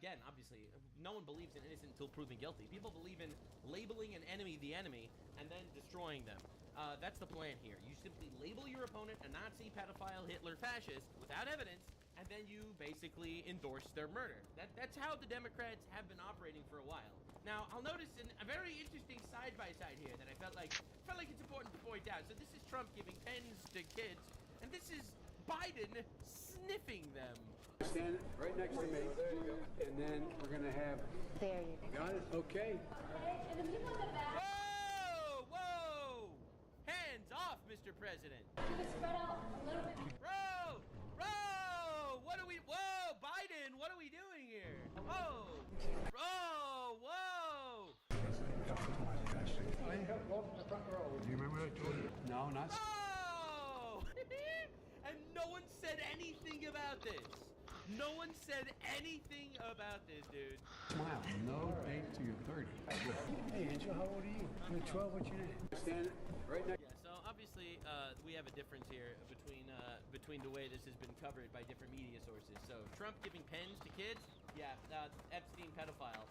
again, obviously, no one believes in innocent until proven guilty. People believe in labeling an enemy the enemy and then destroying them. That's the plan here. You simply label your opponent a Nazi, pedophile, Hitler, fascist without evidence, and then you basically endorse their murder. That's how the Democrats have been operating for a while. Now, I'll notice a very interesting side-by-side here that I felt like it's important to point out. So this is Trump giving pens to kids, and this is Biden sniffing them. Stand right next to me. There you go. And then we're gonna have. There you go. Got it? Okay. And the people in the back. Whoa! Whoa! Hands off, Mr. President. Give it spread out a little bit. Bro! What are we? Whoa! Biden! What are we doing here? Whoa! Bro! Whoa! Do you remember what I told you? No, not. Oh! And no one said anything about this. No one said anything about this, dude. Smile. No date till you're 30. Hey, Angel, how old are you? You're 12. What's your name? Stand right next. Yeah. So obviously, we have a difference here between the way this has been covered by different media sources. So Trump giving pens to kids. Yeah. Epstein pedophile.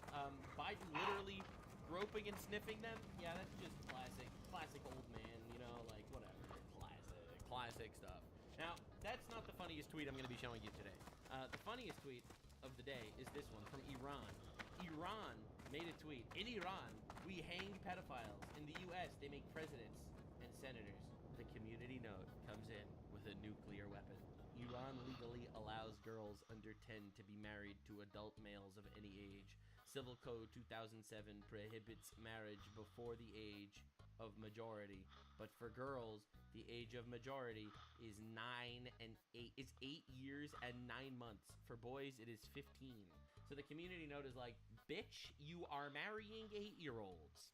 Biden literally groping and sniffing them. Yeah, that's just classic old man. You know, like whatever. Classic stuff. Now, that's not the funniest tweet I'm going to be showing you today. The funniest tweet of the day is this one from Iran. Iran made a tweet. In Iran, we hang pedophiles. In the U.S., they make presidents and senators. The community note comes in with a nuclear weapon. Iran legally allows girls under 10 to be married to adult males of any age. Civil Code 2007 prohibits marriage before the age of majority, but for girls, the age of majority is 8 years and 9 months. For boys, it is 15. So the community note is like, bitch, you are marrying 8-year-olds.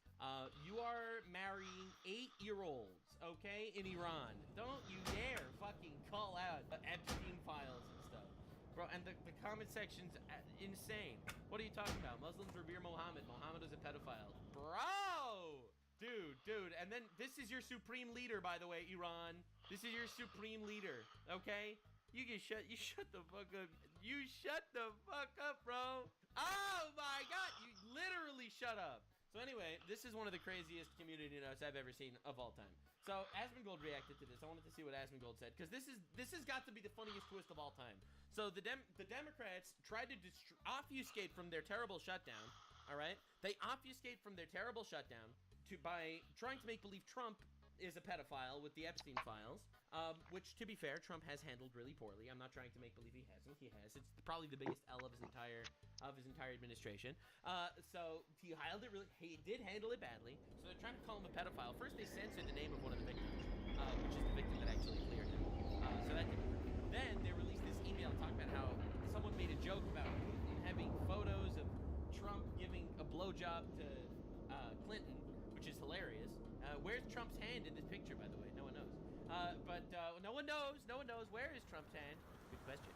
You are marrying 8-year-olds, okay, in Iran. Don't you dare fucking call out Epstein files and stuff. Bro, and the comment section's insane. What are you talking about? Muslims revere Muhammad. Muhammad is a pedophile. Bro! Dude, and then this is your supreme leader, by the way, Iran. This is your supreme leader, okay? You shut the fuck up. You shut the fuck up, bro. Oh my God, you literally shut up. So anyway, this is one of the craziest community notes I've ever seen of all time. So Asmongold reacted to this. I wanted to see what Asmongold said, because this has got to be the funniest twist of all time. So the Democrats tried to obfuscate from their terrible shutdown. All right, they obfuscate from their terrible shutdown by trying to make believe Trump is a pedophile with the Epstein files, which, to be fair, Trump has handled really poorly. I'm not trying to make believe he hasn't. He has. It's probably the biggest L of his entire administration. So he did handle it badly. So they're trying to call him a pedophile. First, they censored the name of one of the victims, which is the victim that actually cleared him. So that didn't work. Then they released this email talking about how someone made a joke about Putin having photos of Trump giving a blowjob to Clinton, which is hilarious. Where's Trump's hand in this picture, by the way? No one knows. But no one knows. Where is Trump's hand? Good question.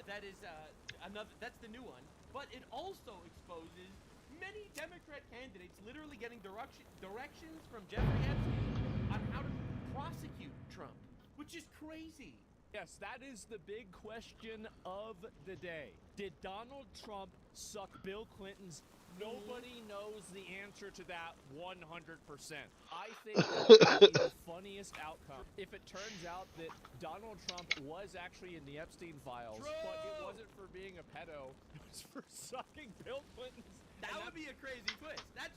That's the new one. But it also exposes many Democrat candidates literally getting directions from Jeffrey Epstein on how to prosecute Trump, which is crazy. Yes, that is the big question of the day. Did Donald Trump suck Bill Clinton's? Nobody knows the answer to that 100%. I think that would be the funniest outcome if it turns out that Donald Trump was actually in the Epstein files, but it wasn't for being a pedo, it was for sucking Bill Clinton's. That would be a crazy twist. That's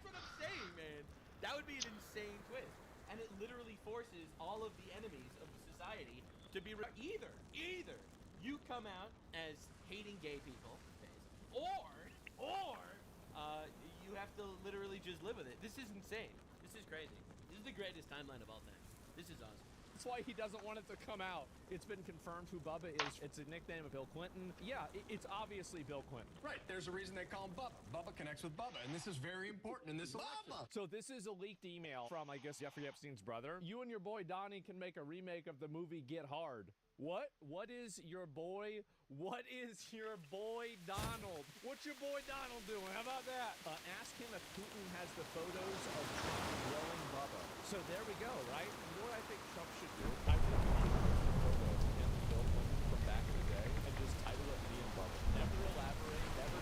what I'm saying, man. That would be an insane twist. And it literally forces all of the enemies of the society to be either you come out as hating gay people, or you have to literally just live with it. This is insane. This is crazy. This is the greatest timeline of all time. This is awesome. That's why he doesn't want it to come out. It's been confirmed who Bubba is. It's a nickname of Bill Clinton. Yeah, it's obviously Bill Clinton. Right. There's a reason they call him Bubba. Bubba connects with Bubba, and this is very important in this election. So this is a leaked email from, I guess, Jeffrey Epstein's brother. You and your boy Donnie can make a remake of the movie Get Hard. What? What is your boy Donald? What's your boy Donald doing? How about that? Ask him if Putin has the photos of Trump blowing Bubba. So there we go, right? You know what I think Trump should do? I think he should post a photo of him and Bill Clinton from back in the day and just title it Me and Bubba. Never elaborate, never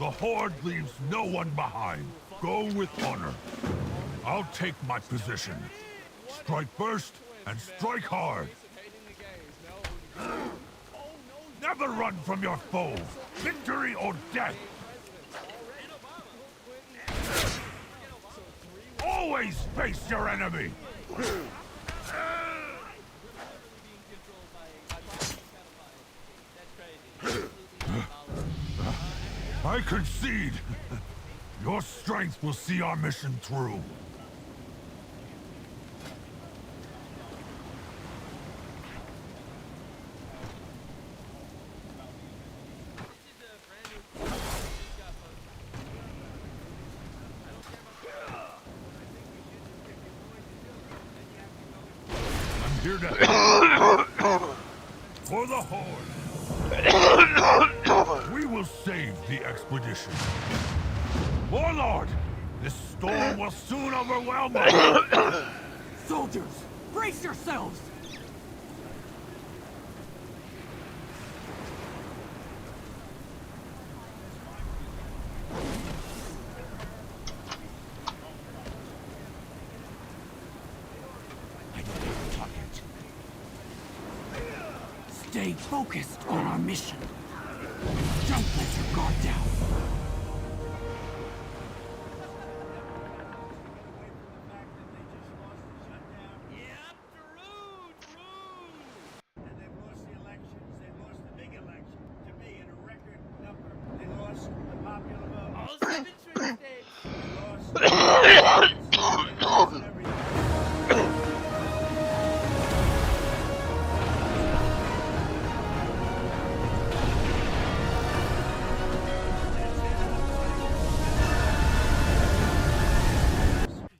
The Horde leaves no one behind. Go with honor. I'll take my position. Strike first and strike hard. Never run from your foe. Victory or death. Always face your enemy. I concede. Your strength will see our mission through. I'm here to for the Horde. We will save the expedition. Warlord, this storm will soon overwhelm us. Soldiers, brace yourselves! I don't have a target. Stay focused on our mission. Don't let your guard down.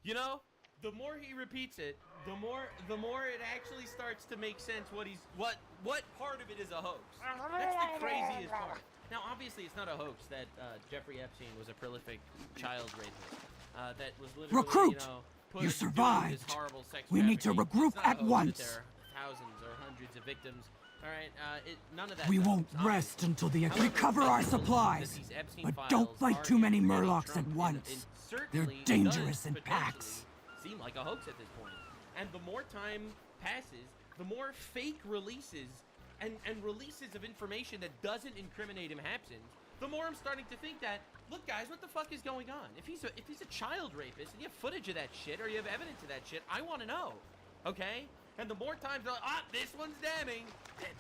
You know, the more he repeats it, the more it actually starts to make sense what part of it is a hoax. That's the craziest part. Now, obviously, it's not a hoax that Jeffrey Epstein was a prolific child rapist. That was literally, Recruit! you know, You doing survived. this horrible sex We need to trafficking. regroup It's not a at hoax that once. there are thousands or hundreds of victims. All right, none of that. We stuff. won't It's rest until they However, recover I our do believe that supplies. these Epstein But files don't fight are too many infiltrating Murlocs Trump at once. and They're certainly dangerous does in potentially packs. seem like a hoax at this point. And the more time passes, the more fake releases and releases of information that doesn't incriminate him happens, the more I'm starting to think that, look guys, what the fuck is going on? If he's a child rapist and you have footage of that shit or you have evidence of that shit, I want to know. Okay? And the more times they're like, this one's damning.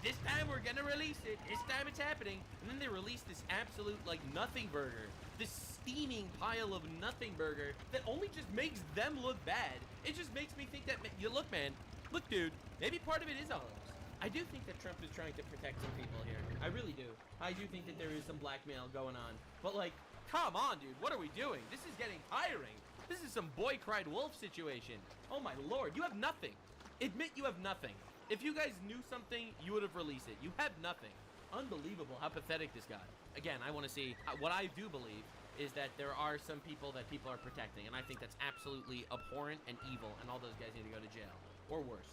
This time we're gonna release it. This time it's happening. And then they release this absolute, like, nothing burger. This steaming pile of nothing burger that only just makes them look bad. It just makes me think that, look, man. Look, dude. Maybe part of it is a hoax. I do think that Trump is trying to protect some people here. I really do. I do think that there is some blackmail going on. But, like, come on, dude. What are we doing? This is getting tiring. This is some boy cried wolf situation. Oh, my Lord. You have nothing. Admit you have nothing. If you guys knew something, you would have released it. You have nothing. Unbelievable how pathetic this got. Again, I want to see. What I do believe is that there are some people that people are protecting, and I think that's absolutely abhorrent and evil, and all those guys need to go to jail. Or worse.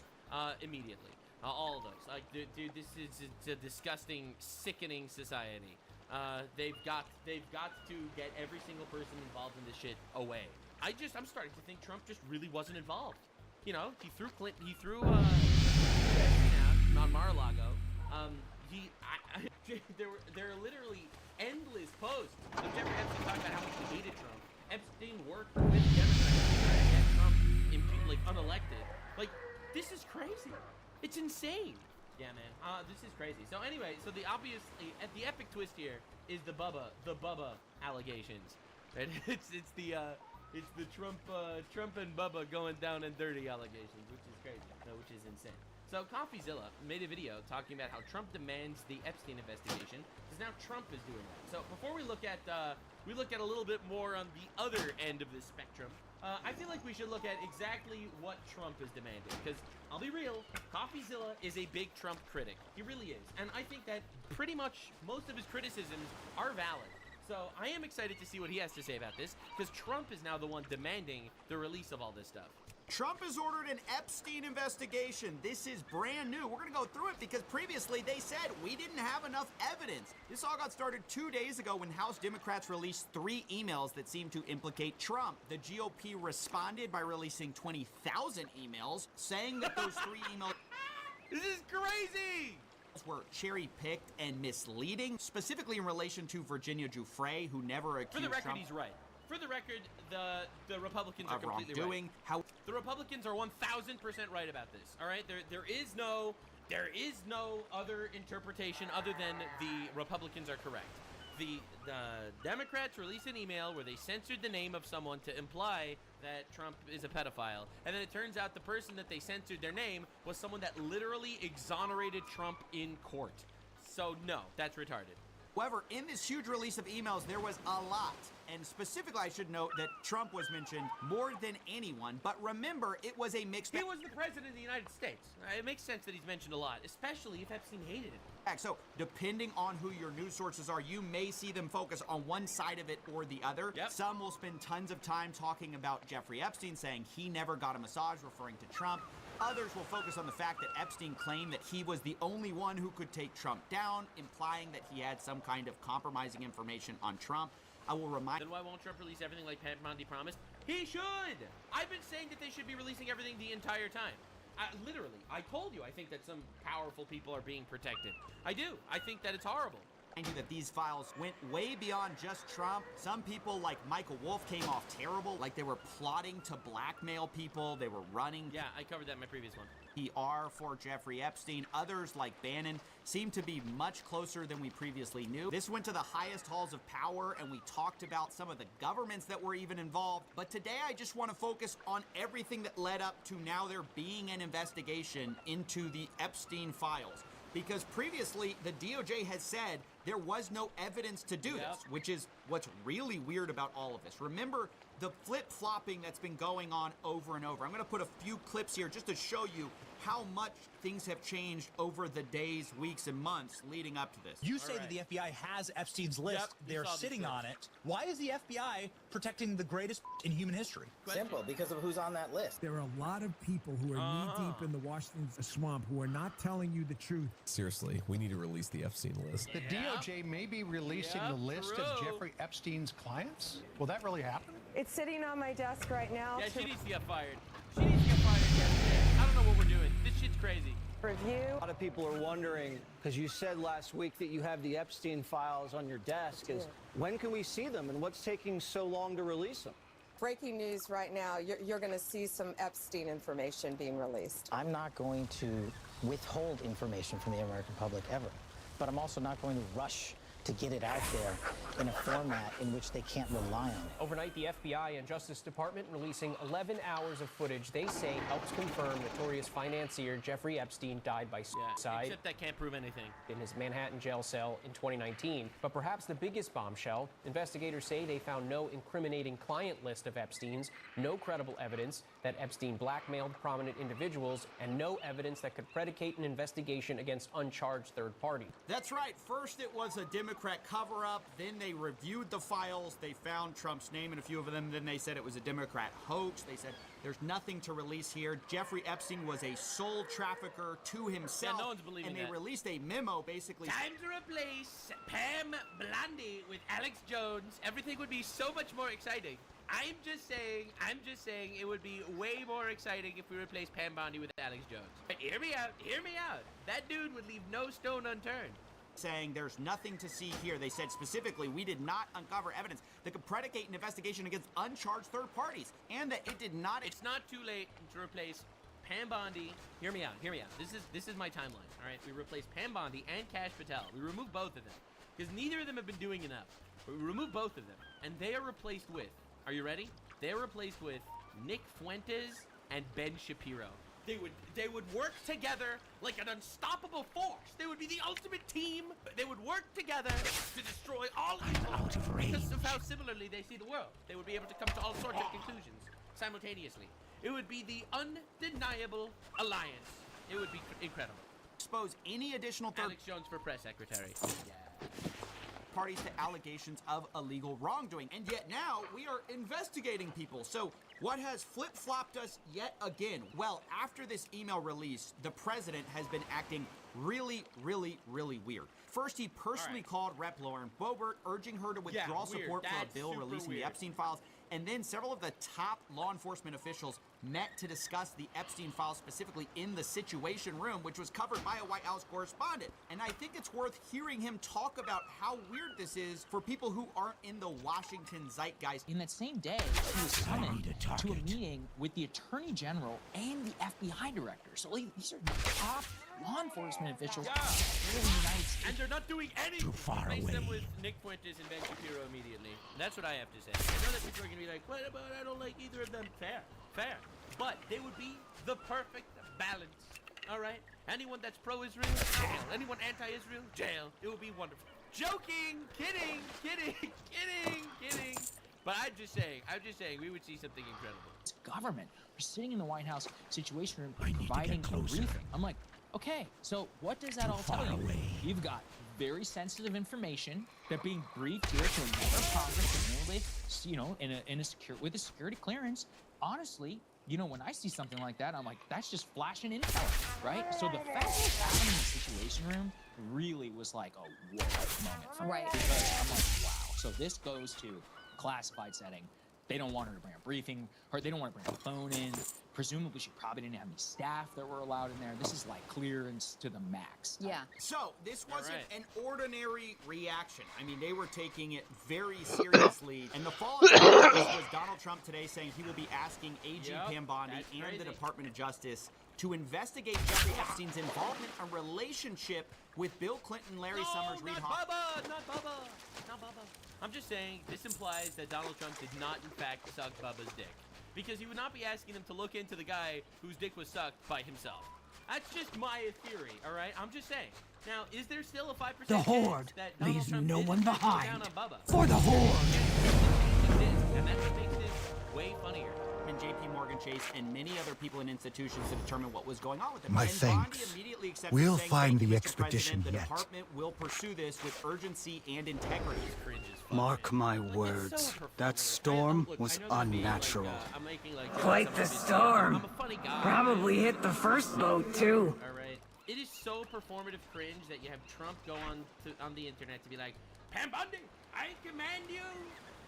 Immediately. All of those. Like, dude, this is a disgusting, sickening society. They've got to get every single person involved in this shit away. I'm starting to think Trump just really wasn't involved. You know, he threw Clinton, he threw on Mar-a-Lago. There are literally endless posts of Jeffrey Epstein talking about how much he hated Trump. Epstein worked with Democrats to try to get Trump unelected. Like, this is crazy. It's insane. Yeah, man. This is crazy. So anyway, so the epic twist here is the Bubba allegations. Right? It's the Trump and Bubba going down and dirty allegations, which is crazy, which is insane. So CoffeeZilla made a video talking about how Trump demands the Epstein investigation, because now Trump is doing that. So before we look at a little bit more on the other end of the spectrum, I feel like we should look at exactly what Trump is demanding, because I'll be real, CoffeeZilla is a big Trump critic. He really is, and I think that pretty much most of his criticisms are valid. So I am excited to see what he has to say about this, because Trump is now the one demanding the release of all this stuff. Trump has ordered an Epstein investigation. This is brand new. We're going to go through it because previously they said we didn't have enough evidence. This all got started 2 days ago when House Democrats released 3 emails that seemed to implicate Trump. The GOP responded by releasing 20,000 emails saying that those 3 emails This is crazy! were cherry-picked and misleading, specifically in relation to Virginia Giuffre, who never accused For the record, Trump he's right. For the record, the Republicans are of completely wrongdoing. right. How The Republicans are 1,000% right about this. All right, there is no other interpretation other than the Republicans are correct. The Democrats released an email where they censored the name of someone to imply that Trump is a pedophile, and then it turns out the person that they censored their name was someone that literally exonerated Trump in court. So no, that's retarded. However, in this huge release of emails, there was a lot. And specifically, I should note that Trump was mentioned more than anyone. But remember, it was a mixed He was the president of the United States. It makes sense that he's mentioned a lot, especially if Epstein hated him. bag. So, depending on who your news sources are, you may see them focus on one side of it or the other. Yep. Some will spend tons of time talking about Jeffrey Epstein, saying he never got a massage, referring to Trump. Others will focus on the fact that Epstein claimed that he was the only one who could take Trump down, implying that he had some kind of compromising information on Trump. I will remind... Then why won't Trump release everything like Pam Bondi promised? He should! I've been saying that they should be releasing everything the entire time. Literally, I told you I think that some powerful people are being protected. I do. I think that it's horrible. You that these files went way beyond just Trump. Some people like Michael Wolff came off terrible, like they were plotting to blackmail people. They were running Yeah, I covered that in my previous one. PR for Jeffrey Epstein. Others like Bannon seem to be much closer than we previously knew. This went to the highest halls of power, and we talked about some of the governments that were even involved. But today I just want to focus on everything that led up to now there being an investigation into the Epstein files. Because previously, the DOJ has said there was no evidence to do this, which is what's really weird about all of this. Remember the flip-flopping that's been going on over and over. I'm going to put a few clips here just to show you how much things have changed over the days, weeks, and months leading up to this. You say that the FBI has Epstein's list. Yep, we They're saw these sitting clips. on it. Why is the FBI protecting the greatest in human history? Simple, because of who's on that list. There are a lot of people who are knee-deep in the Washington swamp who are not telling you the truth. Seriously, we need to release the Epstein list. The DOJ may be releasing the list of Jeffrey Epstein's clients. Will that really happen? It's sitting on my desk right now Yeah, to she needs to get fired. She needs to get fired yesterday. I don't know what we're doing. This shit's crazy. review. A lot of people are wondering, because you said last week that you have the Epstein files on your desk, is when can we see them and what's taking so long to release them? Breaking news right now, you're going to see some Epstein information being released. I'm not going to withhold information from the American public ever, but I'm also not going to rush to get it out there in a format in which they can't rely on it. Overnight, the FBI and Justice Department releasing 11 hours of footage they say helps confirm notorious financier Jeffrey Epstein died by suicide. Except that can't prove anything. In his Manhattan jail cell in 2019. But perhaps the biggest bombshell, investigators say they found no incriminating client list of Epstein's, no credible evidence that Epstein blackmailed prominent individuals, and no evidence that could predicate an investigation against uncharged third parties. That's right. First, it was a Democrat cover-up. Then they reviewed the files. They found Trump's name in a few of them. Then they said it was a Democrat hoax. They said there's nothing to release here. Jeffrey Epstein was a soul trafficker to himself. Yeah, no one's believing and they that. released a memo basically. Time to replace Pam Bondi with Alex Jones. Everything would be so much more exciting. I'm just saying it would be way more exciting if we replaced Pam Bondi with Alex Jones. But hear me out. That dude would leave no stone unturned. Saying there's nothing to see here. They said specifically, we did not uncover evidence that could predicate an investigation against uncharged third parties, and that it did not... It's not too late to replace Pam Bondi. Hear me out. This is my timeline, all right? We replaced Pam Bondi and Kash Patel. We removed both of them, because neither of them have been doing enough. We removed both of them, and they are replaced with, are you ready? They're replaced with Nick Fuentes and Ben Shapiro. They would work together like an unstoppable force. They would be the ultimate team. They would work together to destroy all evil because of how similarly they see the world. They would be able to come to all sorts of conclusions simultaneously. It would be the undeniable alliance. It would be incredible. Expose any additional Alex Jones for press secretary. Yeah. parties to allegations of illegal wrongdoing. And yet now we are investigating people. So what has flip-flopped us yet again? Well, after this email release, the president has been acting really weird. First, he personally called Rep. Lauren Boebert, urging her to withdraw support for a bill releasing the Epstein files. And then several of the top law enforcement officials met to discuss the Epstein files, specifically in the Situation Room, which was covered by a White House correspondent. And I think it's worth hearing him talk about how weird this is for people who aren't in the Washington zeitgeist. In that same day, he was summoned to a meeting with the Attorney General and the FBI director. So these are top law enforcement officials in the United States. And they're not doing anything. Too far Replace away. them with Nick Fuentes and Ben Shapiro immediately. That's what I have to say. I know that people are going to be like, what about I don't like either of them. Fair. But they would be the perfect balance. All right? Anyone that's pro-Israel, jail. Anyone anti-Israel, jail. It would be wonderful. Joking. Kidding. But I'm just saying, we would see something incredible. It's government. We're sitting in the White House Situation Room providing a briefing. I'm like, okay, so what does that all tell you? You've got very sensitive information that being briefed here to a member of Congress, with a security clearance. Honestly, when I see something like that, I'm like, that's just flashing intel, right? So the fact that it's happening in the Situation Room really was like a whoa moment for me. Because I'm like, wow. So this goes to classified setting. They don't want her to bring a briefing, or they don't want to bring a phone in. Presumably, she probably didn't have any staff that were allowed in there. This is like clearance to the max. Yeah. So this wasn't an ordinary reaction. I mean, they were taking it very seriously. And the fallout of this was Donald Trump today saying he will be asking AG Pam Bondi and the Department of Justice to investigate Jeffrey Epstein's involvement and relationship with Bill Clinton, Larry Summers, Reed Hoffman. Not Bubba. I'm just saying, this implies that Donald Trump did not, in fact, suck Bubba's dick. Because he would not be asking him to look into the guy whose dick was sucked by himself. That's just my theory, all right? I'm just saying. Now, is there still a 5% The Horde that Donald leaves Trump no did one in fact go behind. down on Bubba? For the Horde! And that's what makes this way funnier. And JP Morgan Chase and many other people and institutions to determine what was going on with him. My and thanks. Bondi immediately accepted, We'll saying, find "Thank you, the Mr. expedition President. The yet." department will pursue this with urgency and integrity. Mark my words, that storm was unnatural. Quite the storm. Probably hit the first boat, too. All right. It is so performative cringe that you have Trump go on the internet to be like, Pam Bondi, I command you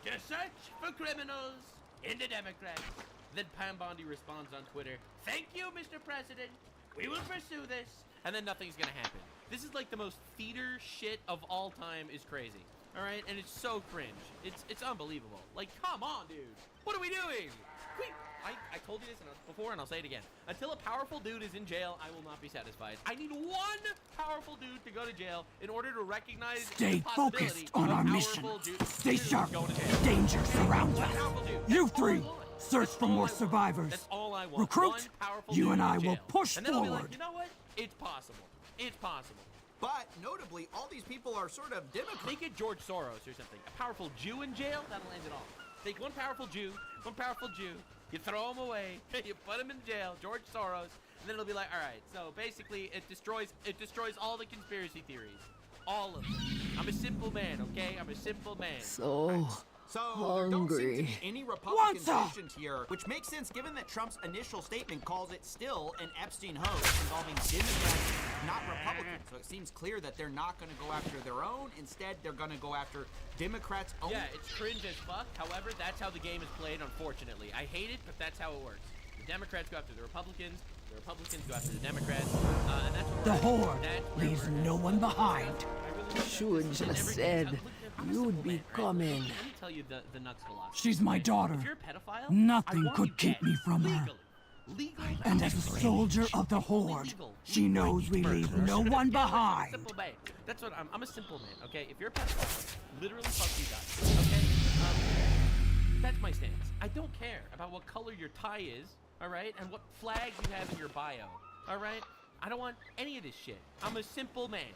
to search for criminals in the Democrats. Then Pam Bondi responds on Twitter, thank you, Mr. President. We will pursue this. And then nothing's going to happen. This is like the most theater shit of all time is crazy. All right? And it's so cringe. It's unbelievable. Like, come on, dude. What are we doing? I told you this before, and I'll say it again. Until a powerful dude is in jail, I will not be satisfied. I need one powerful dude to go to jail in order to recognize Stay the possibility focused on of our a mission. powerful dude Stay sharp. going to jail. Danger surrounds us. Powerful dude. You That's all I three, want. search for more survivors. That's all I want. Recruit. One powerful You dude and in I will jail. push and then I'll be forward. like, you know what? It's possible. It's possible. But notably, all these people are sort of Democrats. They get George Soros or something. A powerful Jew in jail? That'll end it all. Take one powerful Jew, you throw him away, you put him in jail, George Soros, and then it'll be like, all right, so basically it destroys all the conspiracy theories. All of them. I'm a simple man, okay? I'm a simple man. So there don't seem to be any Republican sanctions here, which makes sense given that Trump's initial statement calls it still an Epstein hoax involving Democrats, not Republicans. So it seems clear that they're not going to go after their own. Instead, they're going to go after Democrats' own. Yeah, it's cringe as fuck. However, that's how the game is played, unfortunately. I hate it, but that's how it works. The Democrats go after the Republicans go after the Democrats, and that's what The we're Horde leaves no one behind. Should just said you'd be coming. Let me tell you the nuts philosophy. She's my daughter. If you're a pedophile, Nothing I want could you keep dead. me from her. Legal. And as a soldier of the Horde, she knows we leave no one behind. Simple man. That's what I'm a simple man, okay? If you're a pedophile, literally fuck you guys, okay? That's my stance. I don't care about what color your tie is, all right? And what flag you have in your bio, all right? I don't want any of this shit. I'm a simple man.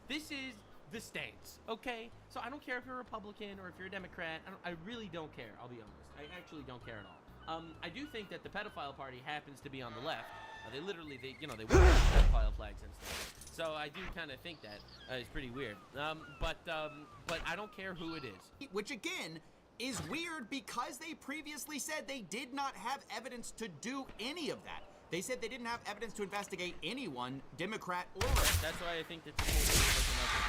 This is the stance, okay? So I don't care if you're a Republican or if you're a Democrat. I really don't care, I'll be honest. I actually don't care at all. I do think that the pedophile party happens to be on the left, They literally, they wear pedophile flags and stuff. So I do kind of think that is pretty weird. But I don't care who it is. Which again is weird because they previously said they did not have evidence to do any of that. They said they didn't have evidence to investigate anyone, Democrat or Republican. That's why I think that the whole thing is nothing.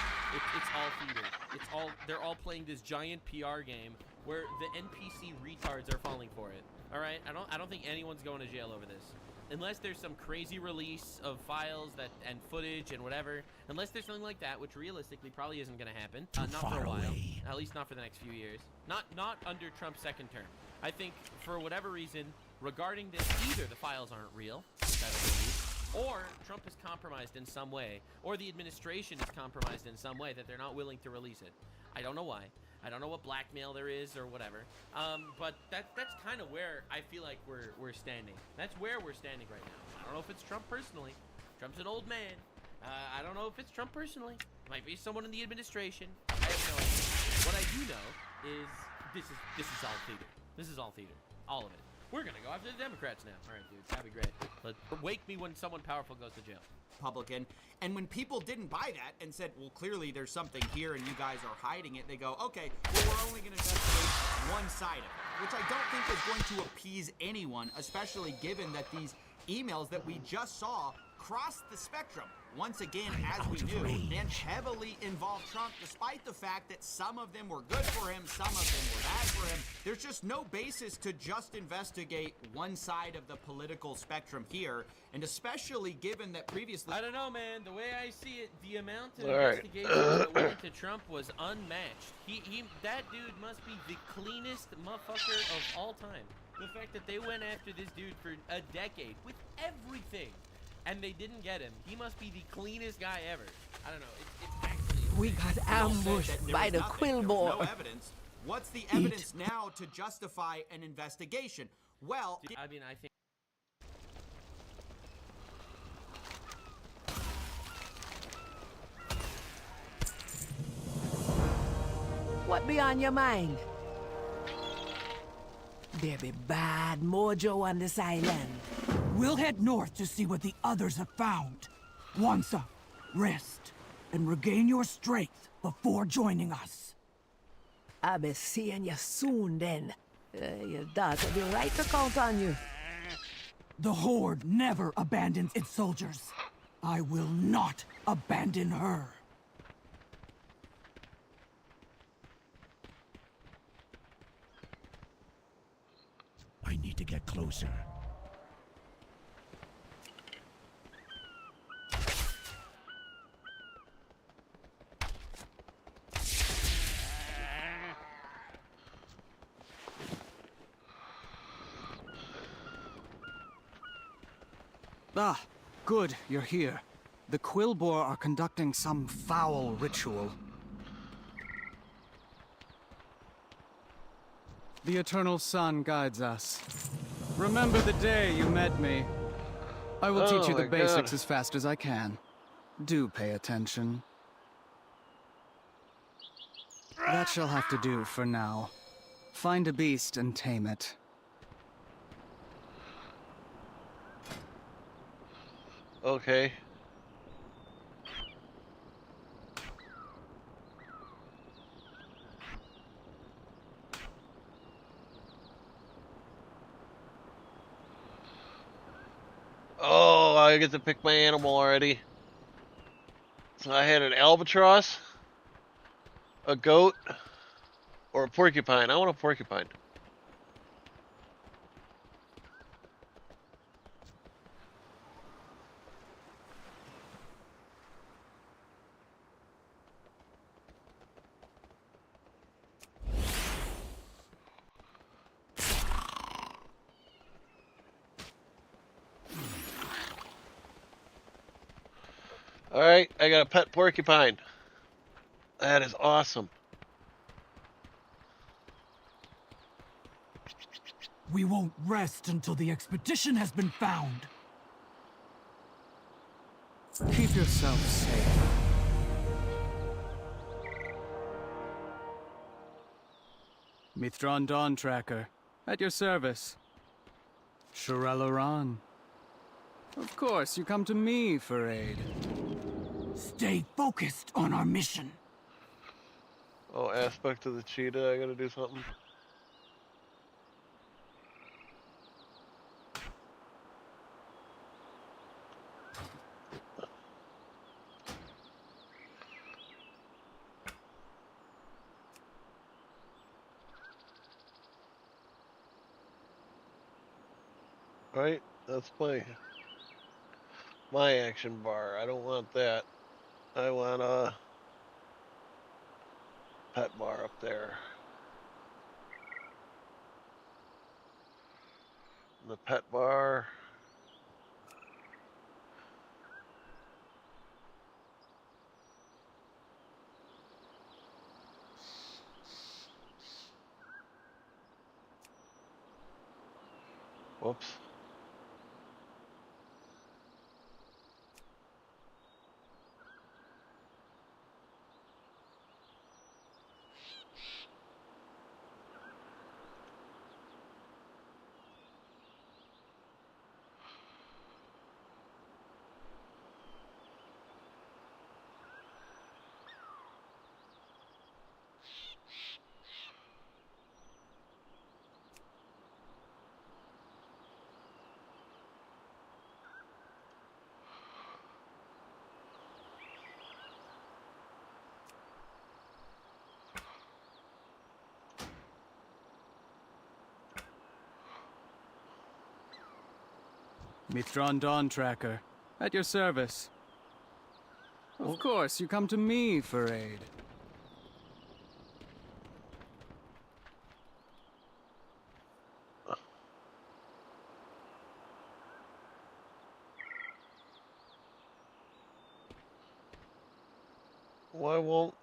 It's all theater. They're all playing this giant PR game where the NPC retards are falling for it. All right, I don't think anyone's going to jail over this. Unless there's some crazy release of files and footage and whatever, unless there's something like that, which realistically probably isn't going to happen, not for a while, at least not for the next few years, not under Trump's second term. I think for whatever reason, regarding this, either the files aren't real, which I don't believe, or Trump is compromised in some way, or the administration is compromised in some way that they're not willing to release it. I don't know why. I don't know what blackmail there is or whatever, but that's kind of where I feel like we're standing. That's where we're standing right now. I don't know if it's Trump personally. Trump's an old man. I don't know if it's Trump personally. It might be someone in the administration. I have no idea. What I do know is this is all theater. This is all theater. All of it. We're gonna go after the Democrats now. All right, dude, that'd be great. But wake me when someone powerful goes to jail. Republican. And when people didn't buy that and said, well, clearly there's something here and you guys are hiding it, they go, okay, well, we're only going to investigate one side of it, which I don't think is going to appease anyone, especially given that these emails that we just saw crossed the spectrum. Once again, as we knew, and heavily involved Trump, despite the fact that some of them were good for him, some of them were bad for him. There's just no basis to just investigate one side of the political spectrum here, and especially given that previously... I don't know, man. The way I see it, the amount of investigations that went into Trump was unmatched. That dude must be the cleanest motherfucker of all time. The fact that they went after this dude for a decade with everything, and they didn't get him. He must be the cleanest guy ever. I don't know. It's actually... We got ambushed by the Quillboar. No evidence. What's the evidence now to justify an investigation? Well... I mean, I think... What be on your mind? There be bad mojo on this island. We'll head north to see what the others have found. Wansa, rest and regain your strength before joining us. I'll be seeing you soon then. Your daughter be right to count on you. The Horde never abandons its soldiers. I will not abandon her. I need to get closer. Ah, good, you're here. The Quillboar are conducting some foul ritual. The Eternal Sun guides us. Remember the day you met me. I will teach you the basics as fast as I can. Do pay attention. That shall have to do for now. Find a beast and tame it. Okay. Oh, I get to pick my animal already. So I had an albatross, a goat, or a porcupine. I want a porcupine. Alright, I got a pet porcupine. That is awesome. We won't rest until the expedition has been found. Keep yourself safe. Mithron Dawn Tracker, at your service. Shirel Aran. Of course, you come to me for aid. Stay focused on our mission. Oh, aspect of the cheetah, I gotta do something. Right? That's my action bar. I don't want that. I want a pet bar up there. The pet bar. Whoops. Mithron Dawn Tracker, at your service. Of course, you come to me for aid. Why won't...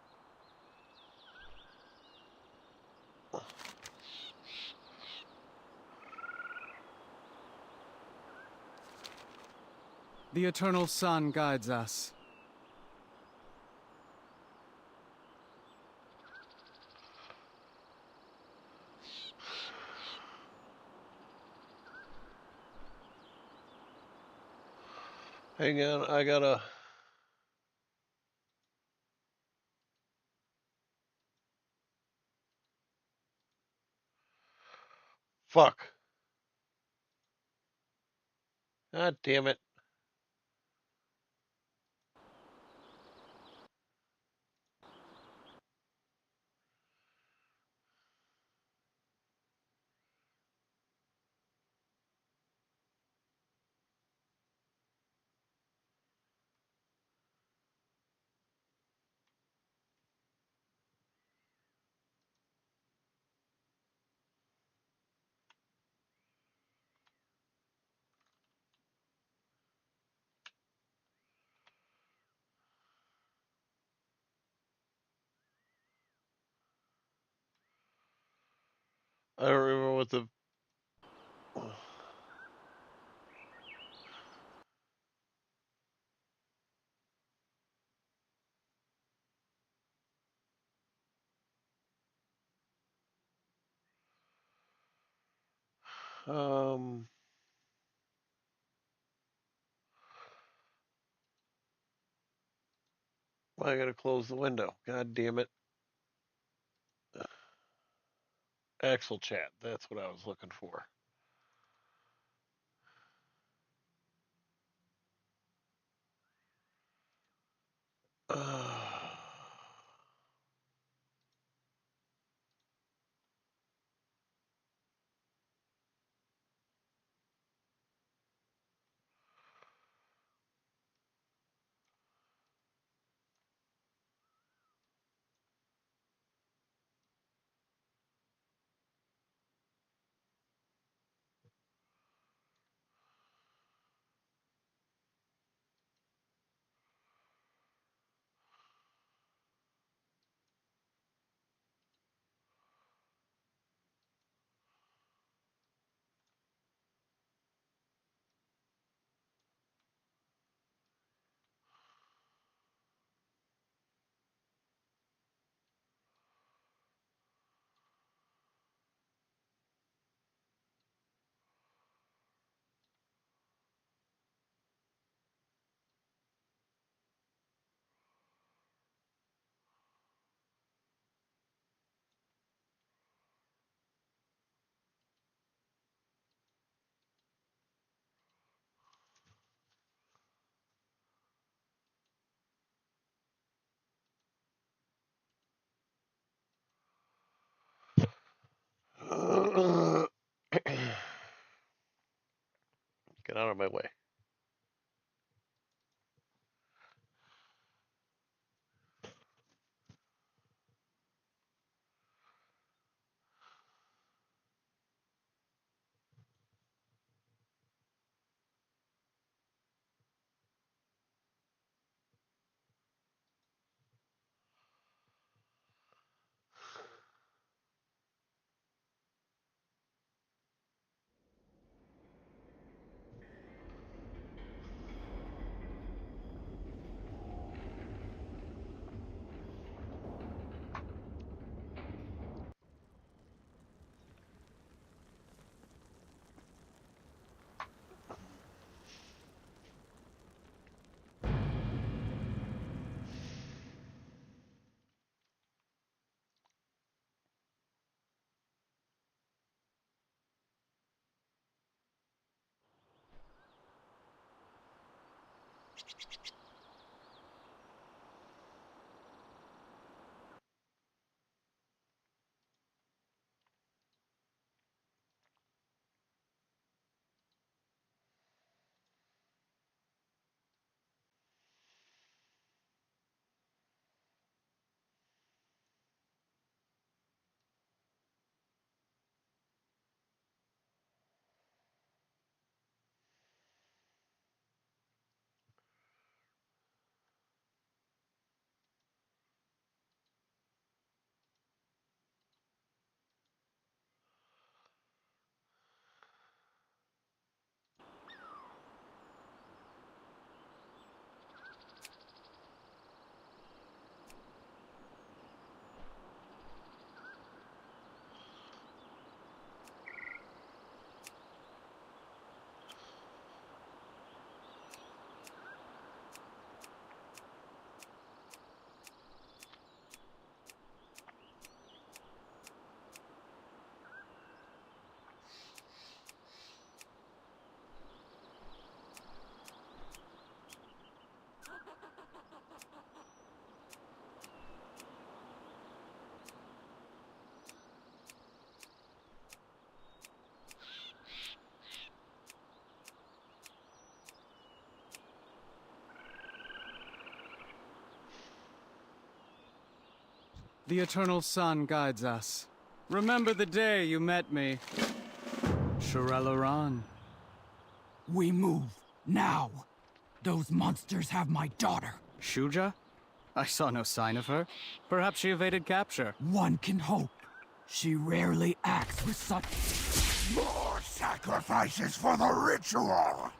The eternal sun guides us. Hang on, I gotta... Fuck. God damn it. I don't remember what the... Um... I gotta close the window. God damn it. Axle chat. That's what I was looking for. of my way. The eternal sun guides us. Remember the day you met me. Shirelaran. We move, now. Those monsters have my daughter. Shuja? I saw no sign of her. Perhaps she evaded capture. One can hope. She rarely acts with such... More sacrifices for the ritual!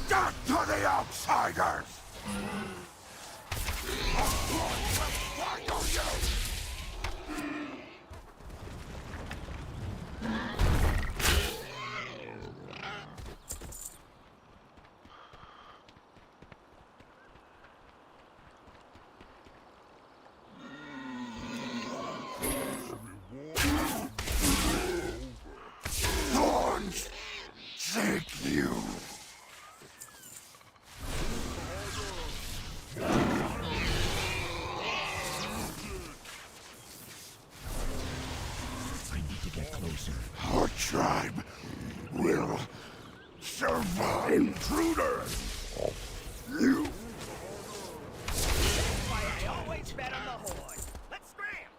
Death to the outsiders! Why don't you? hands take you. I need to get closer. Our tribe will survive. Intruder! You I always bet on the horde. Let's scram!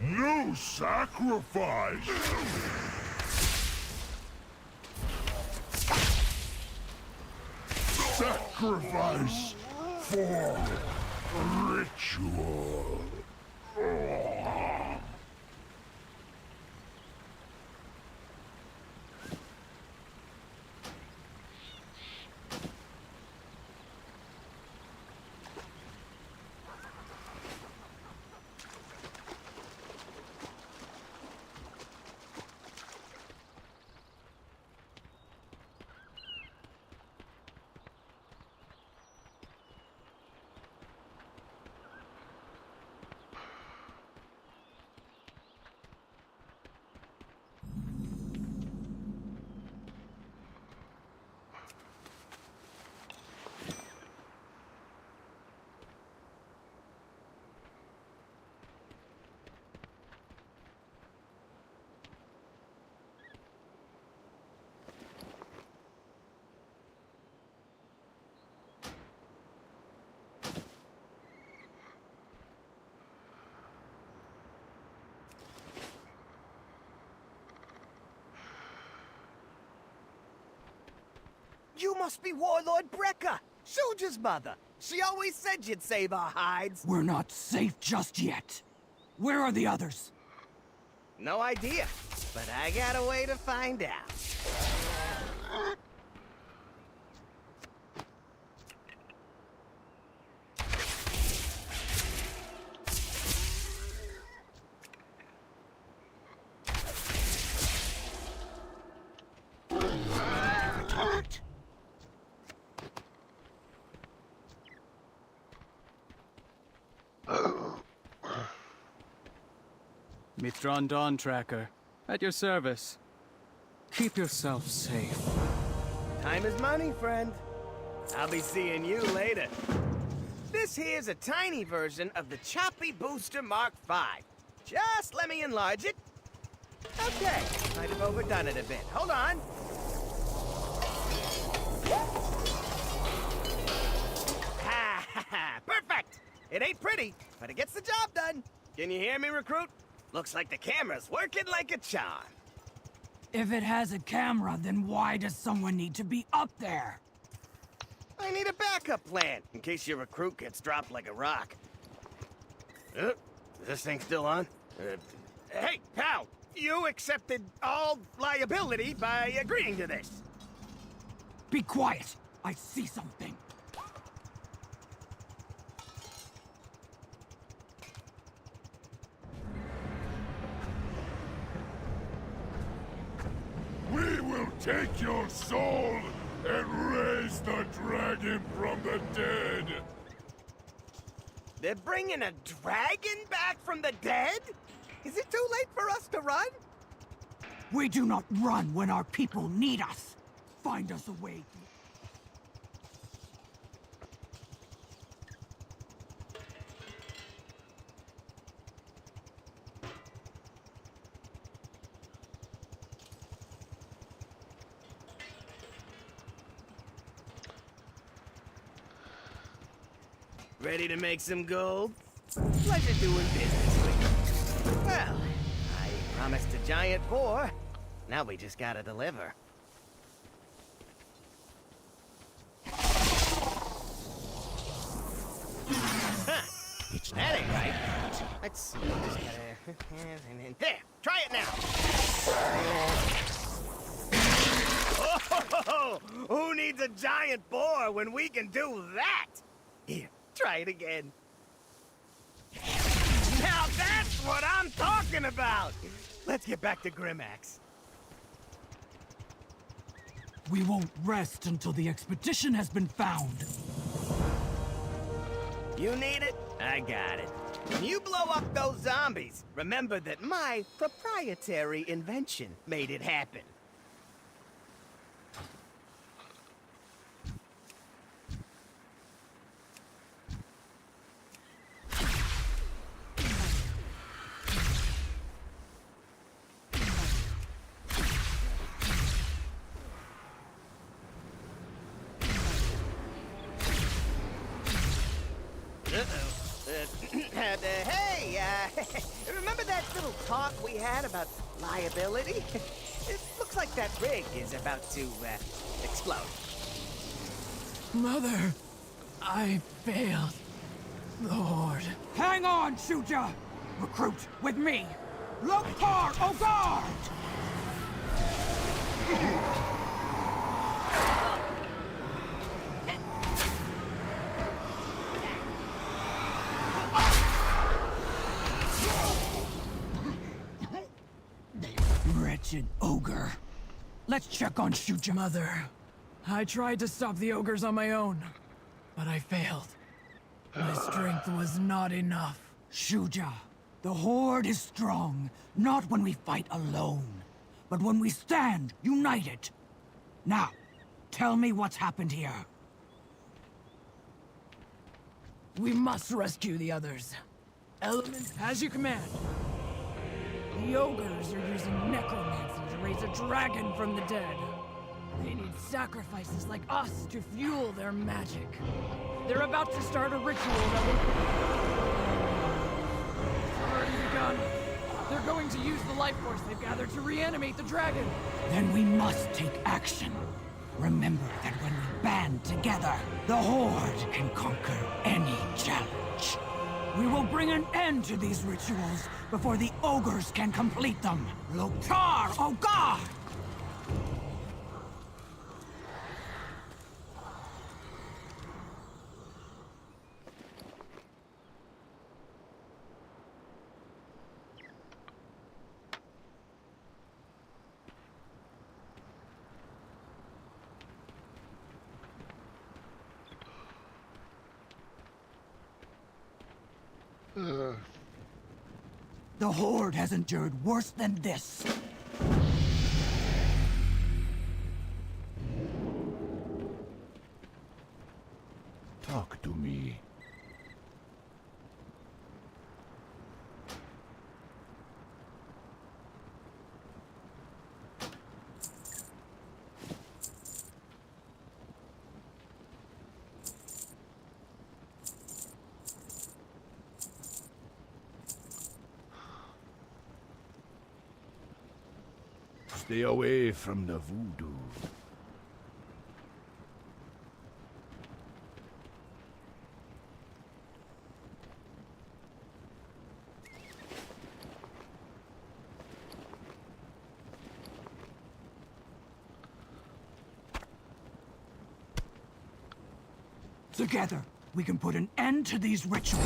no sacrifice! Sacrifice for ritual. You must be Warlord Brekka, Soldier's mother. She always said you'd save our hides. We're not safe just yet. Where are the others? No idea, but I got a way to find out. Mithron Dawn Tracker, at your service. Keep yourself safe. Time is money, friend. I'll be seeing you later. This here's a tiny version of the Choppy Booster Mark V. Just let me enlarge it. Okay, might have overdone it a bit. Hold on. Ha ha ha! Perfect! It ain't pretty, but it gets the job done. Can you hear me, recruit? Looks like the camera's working like a charm. If it has a camera, then why does someone need to be up there? I need a backup plan, in case your recruit gets dropped like a rock. Is this thing still on? Hey, pal! You accepted all liability by agreeing to this. Be quiet! I see something. We will take your soul and raise the dragon from the dead. They're bringing a dragon back from the dead? Is it too late for us to run? We do not run when our people need us. Find us a way. Ready to make some gold? Pleasure doing business with you. Well, I promised a giant boar. Now we just gotta deliver. Huh. That ain't right. Let's see. Just gotta... There! Try it now! Oh, who needs a giant boar when we can do that? Here, try it again. Now that's what I'm talking about! Let's get back to Grimax. We won't rest until the expedition has been found. You need it? I got it. When you blow up those zombies, remember that my proprietary invention made it happen. Hey, remember that little talk we had about liability? It looks like that rig is about to, explode. Mother, I failed. The Horde. Hang on, Shuja! Recruit with me! Lokar, au garde! Wretched ogre. Let's check on Shuja. Mother, I tried to stop the ogres on my own, but I failed. My strength was not enough. Shuja, the Horde is strong, not when we fight alone, but when we stand united. Now, tell me what's happened here. We must rescue the others. Element, as you command. The ogres are using necromancy to raise a dragon from the dead. They need sacrifices like us to fuel their magic. They're about to start a ritual that will... It's already begun. They're going to use the life force they've gathered to reanimate the dragon. Then we must take action. Remember that when we band together, the Horde can conquer any challenge. We will bring an end to these rituals before the ogres can complete them. Lokar, oh God! The Horde has endured worse than this. Talk to me. Stay away from the voodoo. Together, we can put an end to these rituals.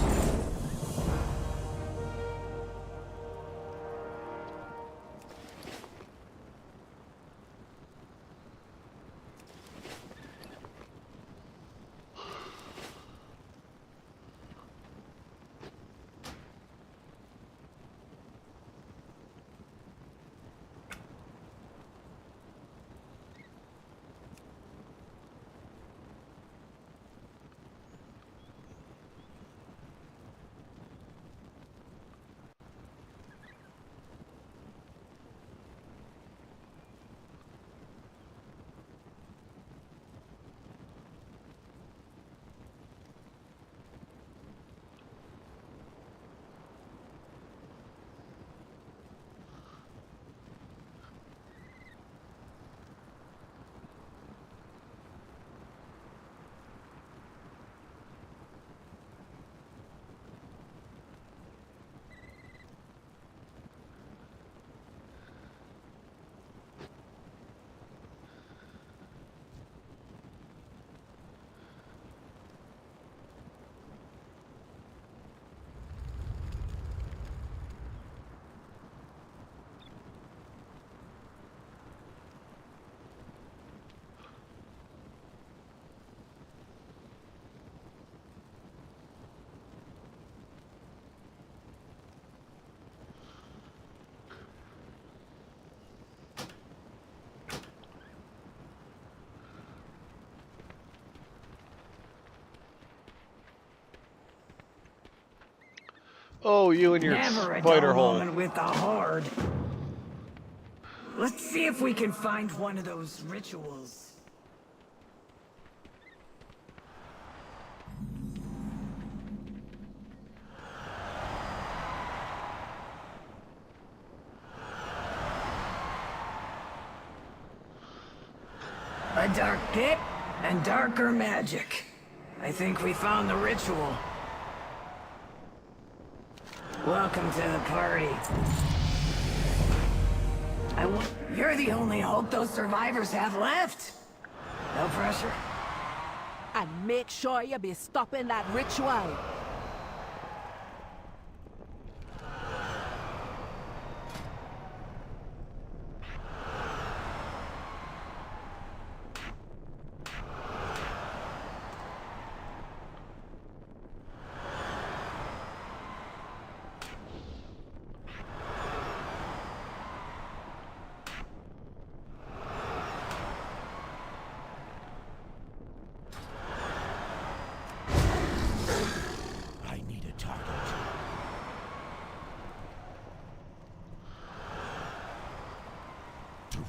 Oh, you and your Never a spider dull hole. moment with the Horde. Let's see if we can find one of those rituals. A dark pit and darker magic. I think we found the ritual. Welcome to the party. You're the only hope those survivors have left. No pressure. And make sure you be stopping that ritual.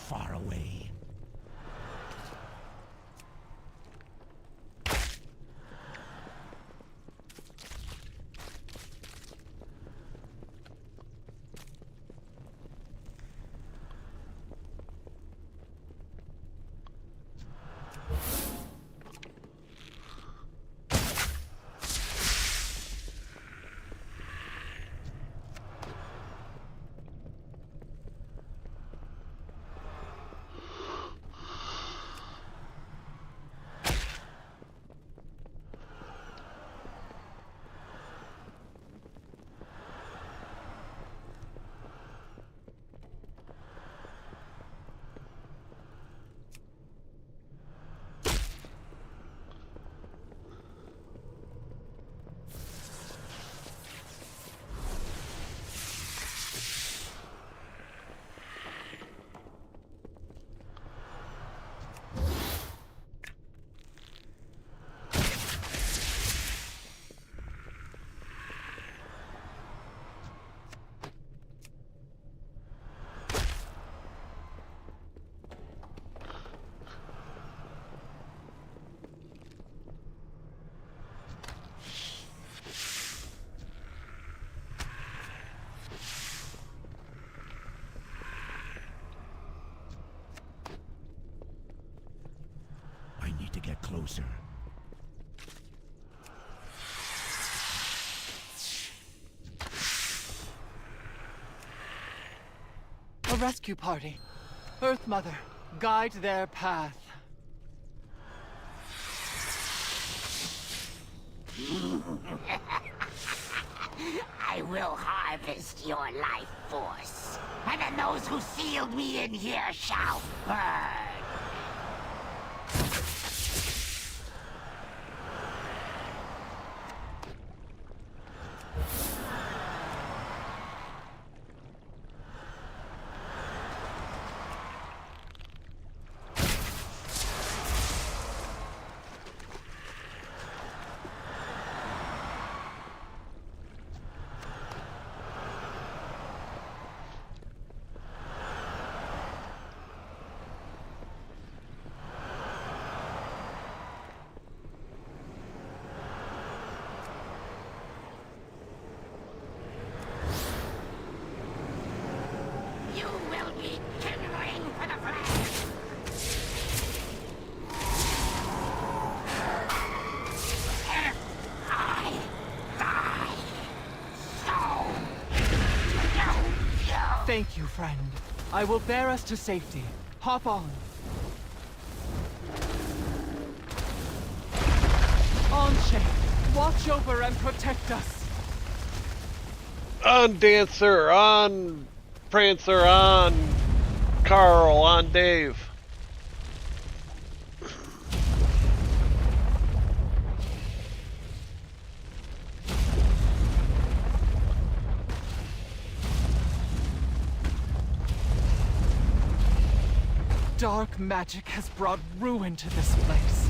Far away. To get closer. A rescue party. Earth Mother, guide their path. I will harvest your life force, and then those who sealed me in here shall burn. You will be kindling for the flames. If I die, so do you. Thank you, friend. I will bear us to safety. Hop on. On, Shay. Watch over and protect us. On Dancer, on Prancer, on Carl, on Dave. Dark magic has brought ruin to this place.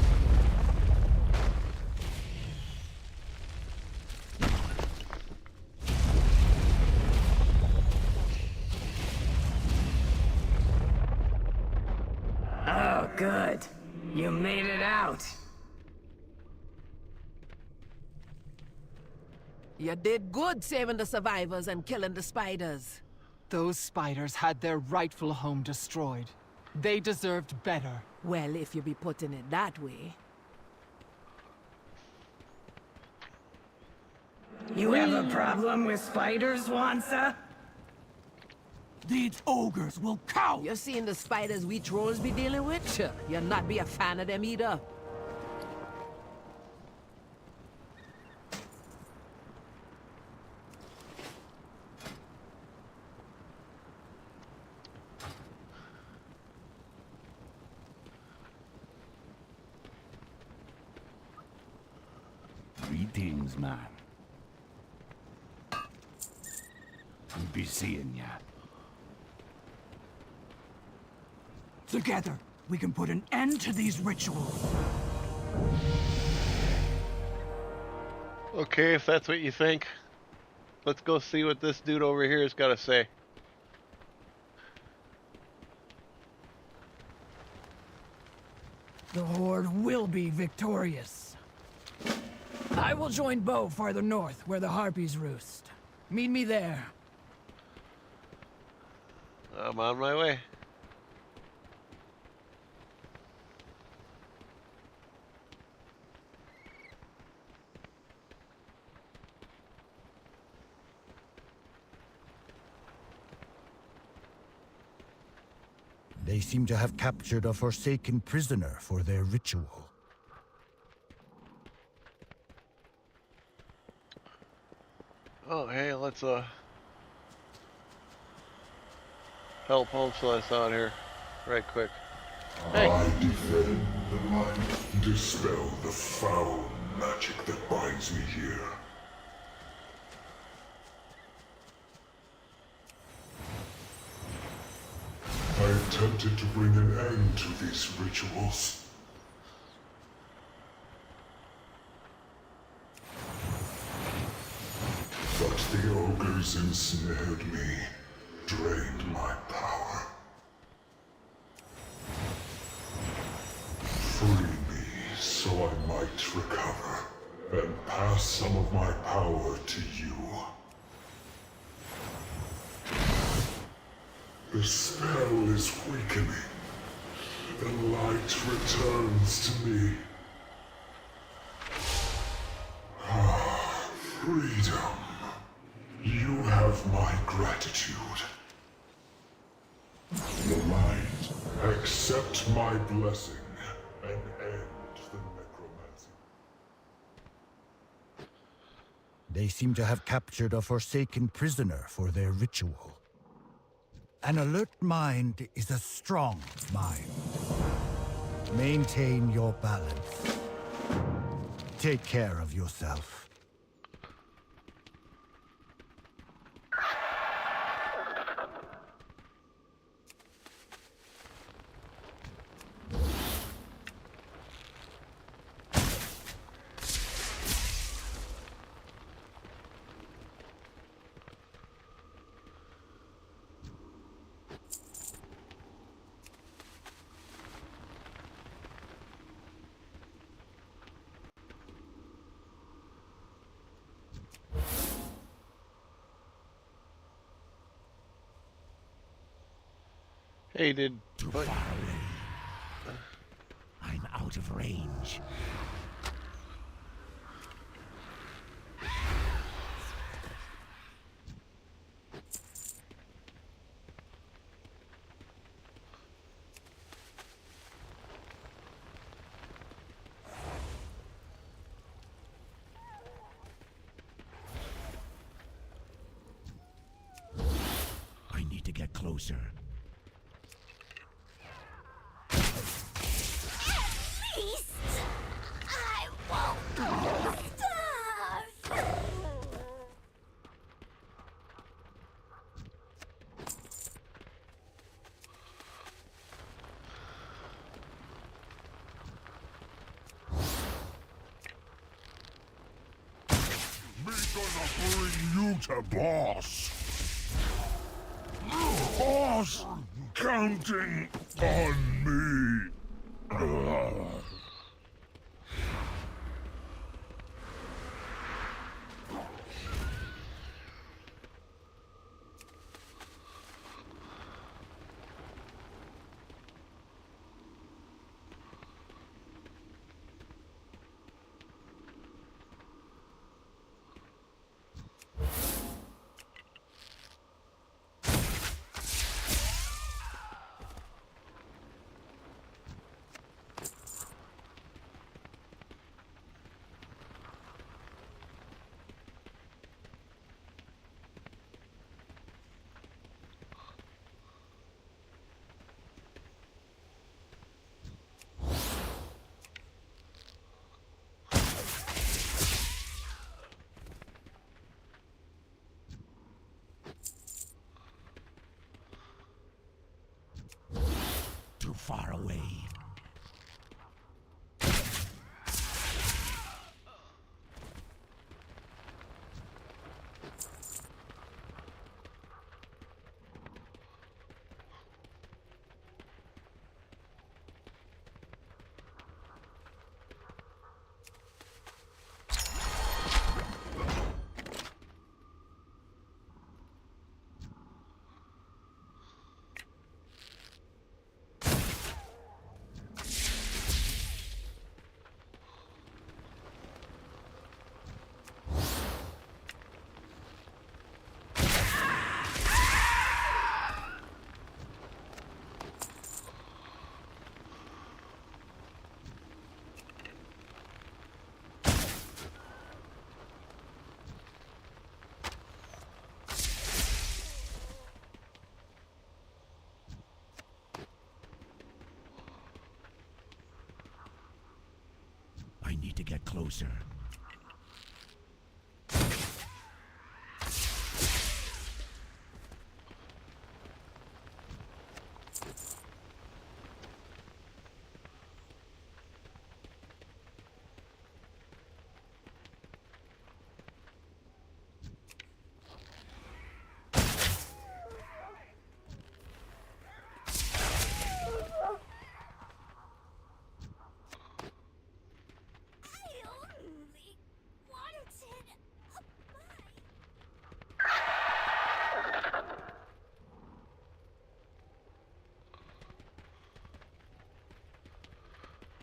Good. You made it out. You did good saving the survivors and killing the spiders. Those spiders had their rightful home destroyed. They deserved better. Well, if you be putting it that way. You have a problem with spiders, Wansa? These ogres will cow! You seen the spiders we trolls be dealing with? You'll not be a fan of them either. Greetings, man. We'll be seeing ya. Together, we can put an end to these rituals. Okay, if that's what you think, let's go see what this dude over here has got to say. The Horde will be victorious. I will join Bo farther north, where the Harpies roost. Meet me there. I'm on my way. They seem to have captured a forsaken prisoner for their ritual. Oh, hey, let's help Home Celeste out here, right quick. Hey. I defend the light, dispel the foul magic that binds me here. I attempted to bring an end to these rituals. But the ogres ensnared me, drained my power. Free me so I might recover, and pass some of my power to you. The spell is weakening. The light returns to me. Ah, freedom. You have my gratitude. The light, accept my blessing and end the necromancy. They seem to have captured a forsaken prisoner for their ritual. An alert mind is a strong mind. Maintain your balance. Take care of yourself. Hey, dude. Too far away. I'm out of range. I need to get closer. I won't starve. Me gonna bring you to boss. Boss, counting on me. Too far away. I need to get closer.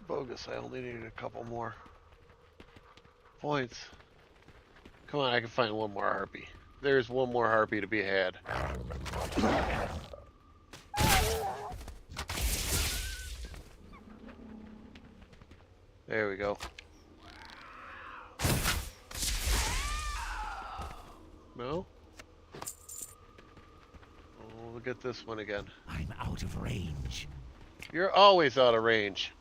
Bogus, I only needed a couple more points. Come on, I can find one more harpy. There's one more harpy to be had. There we go. No? Oh, look at this one again. I'm out of range. You're always out of range.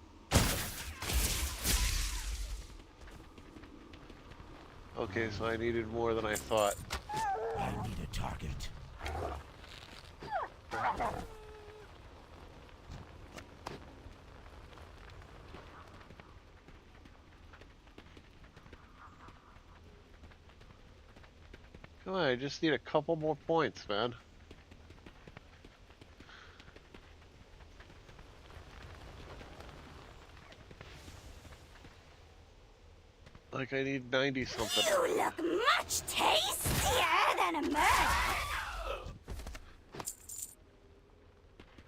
Okay, so I needed more than I thought. I need a target. Come on, I just need a couple more points, man. Like I need 90 something. You look much tastier than a murder.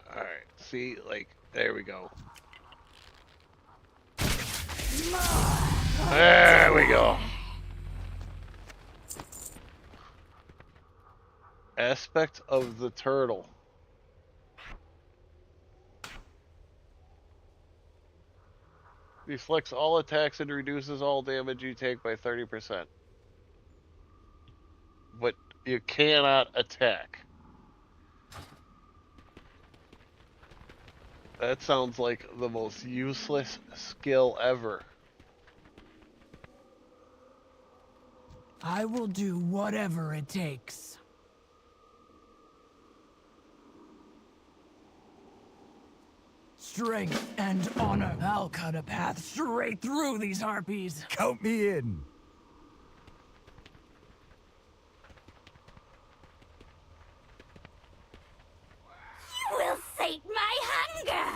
Alright, see, like, there we go. There we go. Aspect of the turtle. Deflects all attacks and reduces all damage you take by 30%. But you cannot attack. That sounds like the most useless skill ever. I will do whatever it takes. Strength and honor. I'll cut a path straight through these harpies. Count me in. You will sate my hunger.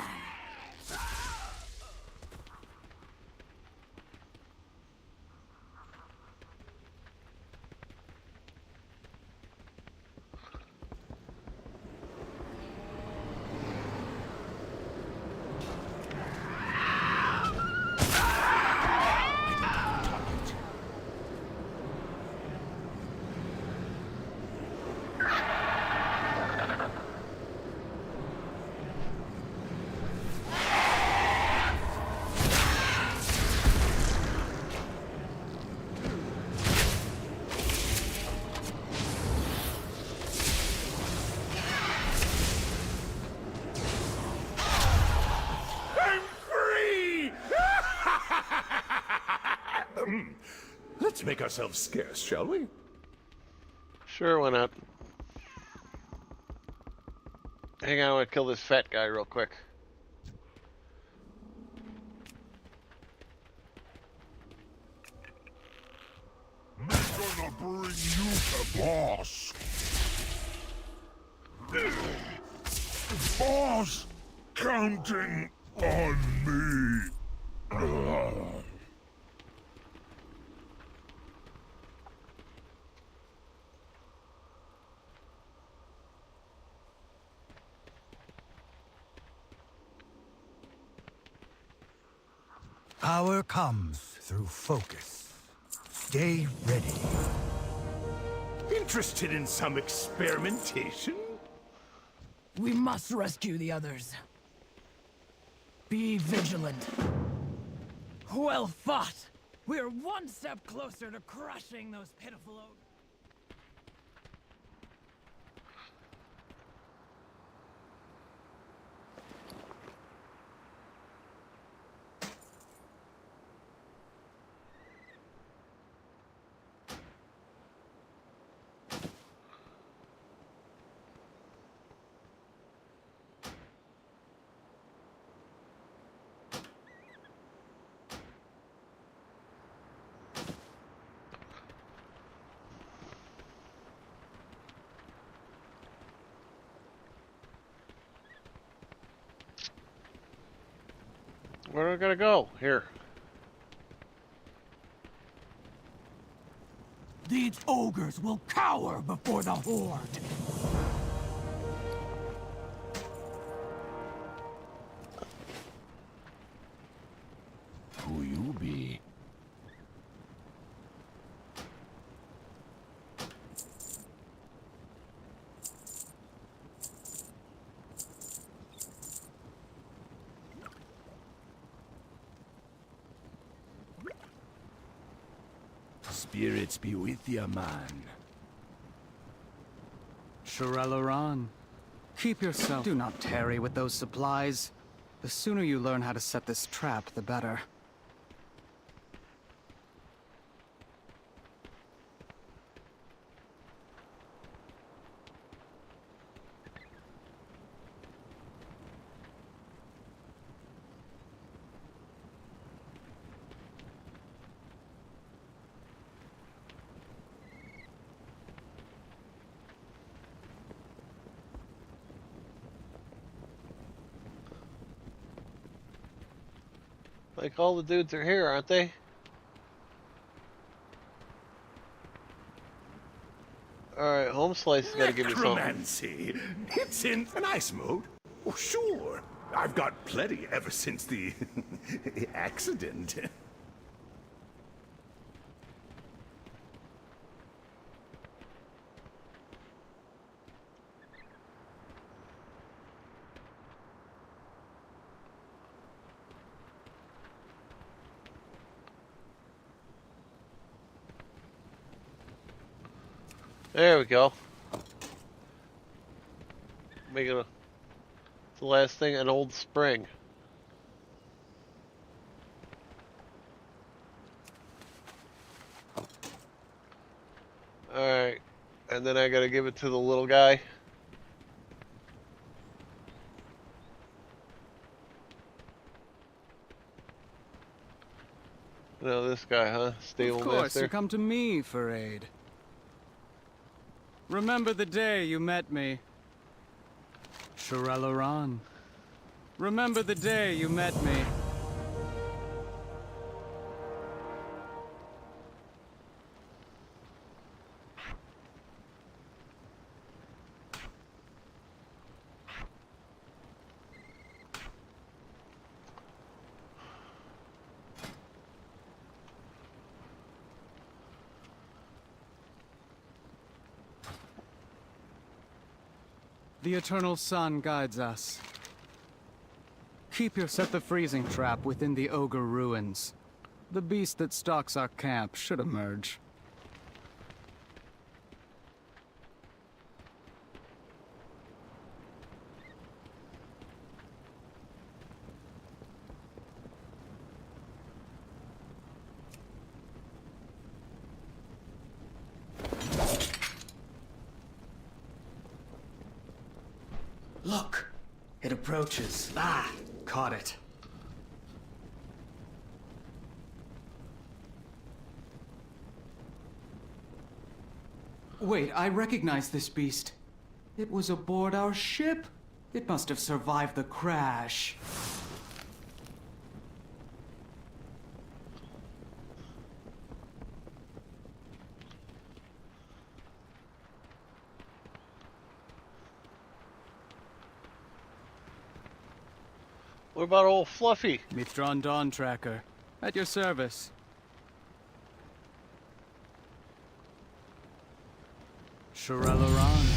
Let's make ourselves scarce, shall we? Sure, why not? Hang on, I want to kill this fat guy real quick. Me gonna bring you to boss. Boss, counting on me. Power comes through focus. Stay ready. Interested in some experimentation? We must rescue the others. Be vigilant. Well fought! We're one step closer to crushing those pitiful ogres. Where do I gotta go? Here. These ogres will cower before the Horde. Who you be? Spirits be with ya, man. Shirelaran, keep yourself. Do not tarry with those supplies. The sooner you learn how to set this trap, the better. Like all the dudes are here, aren't they? Alright, Home Slice has got to give me something. Necromancy. It's in an ice mode. Oh, sure. I've got plenty ever since the accident. There we go. Making a, the last thing, an old spring. Alright, and then I gotta give it to the little guy. No, this guy, huh? Stable Of course, master. you come to me for aid. Remember the day you met me. Shirelaran. Remember the day you met me. The eternal sun guides us. Set the freezing trap within the ogre ruins. The beast that stalks our camp should emerge. Look, it approaches. Ah, caught it. Wait, I recognize this beast. It was aboard our ship. It must have survived the crash. What about old Fluffy? Mithron Dawn Tracker, at your service. Shurelaran.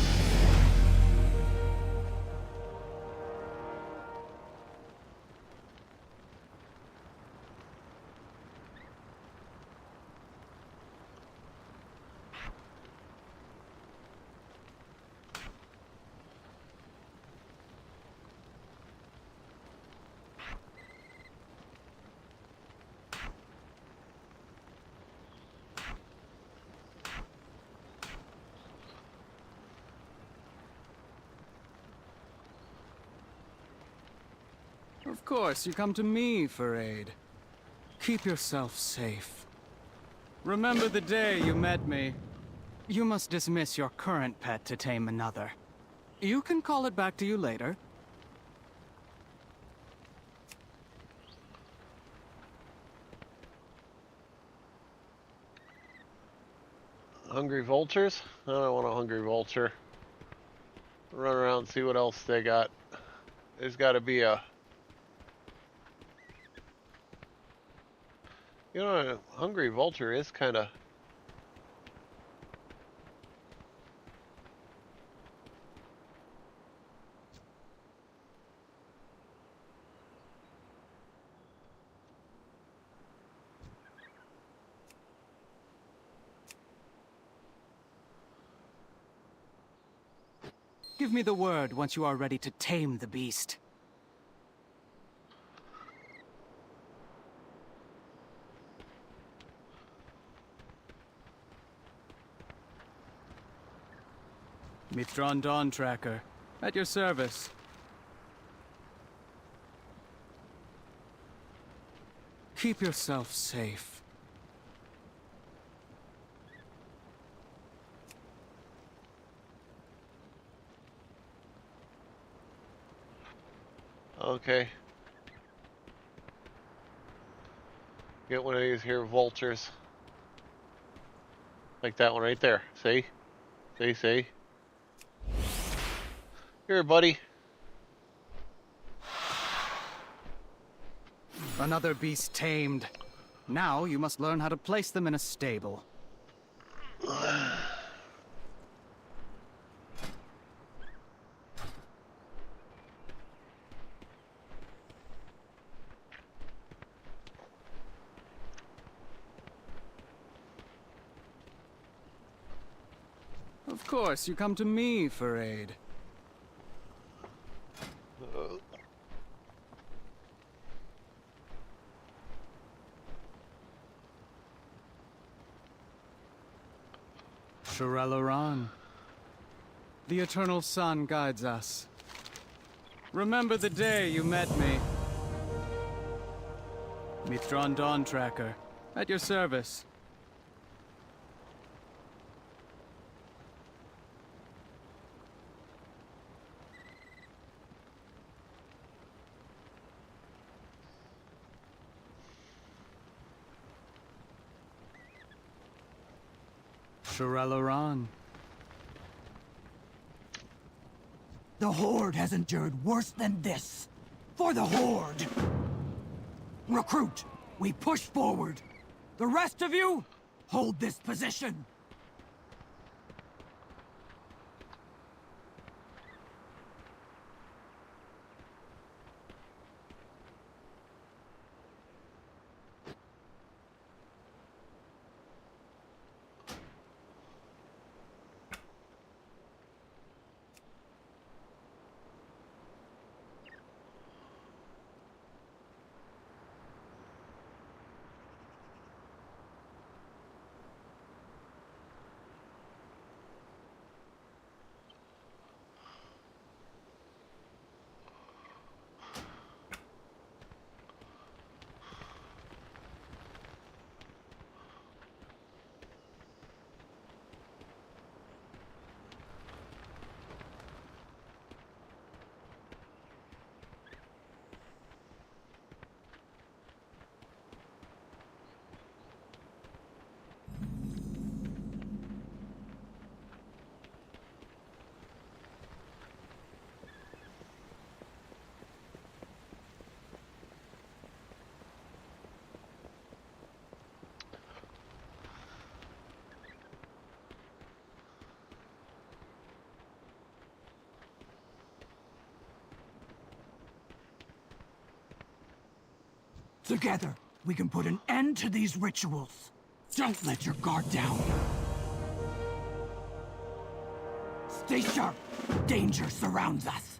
Of course, you come to me for aid. Keep yourself safe. Remember the day you met me. You must dismiss your current pet to tame another. You can call it back to you later. Hungry vultures? I don't want a hungry vulture. Run around and see what else they got. There's got to be a... You know, a hungry vulture is kind of... Give me the word once you are ready to tame the beast. Mithron Dawn Tracker, at your service. Keep yourself safe. Okay. Get one of these here vultures. Like that one right there. See? See? Here, buddy. Another beast tamed. Now you must learn how to place them in a stable. Of course, you come to me for aid. Shurelaran. The eternal sun guides us. Remember the day you met me. Mithron Dawn Tracker, at your service. Shurelaran. The Horde has endured worse than this. For the Horde! Recruit, we push forward. The rest of you, hold this position. Together, we can put an end to these rituals. Don't let your guard down. Stay sharp. Danger surrounds us.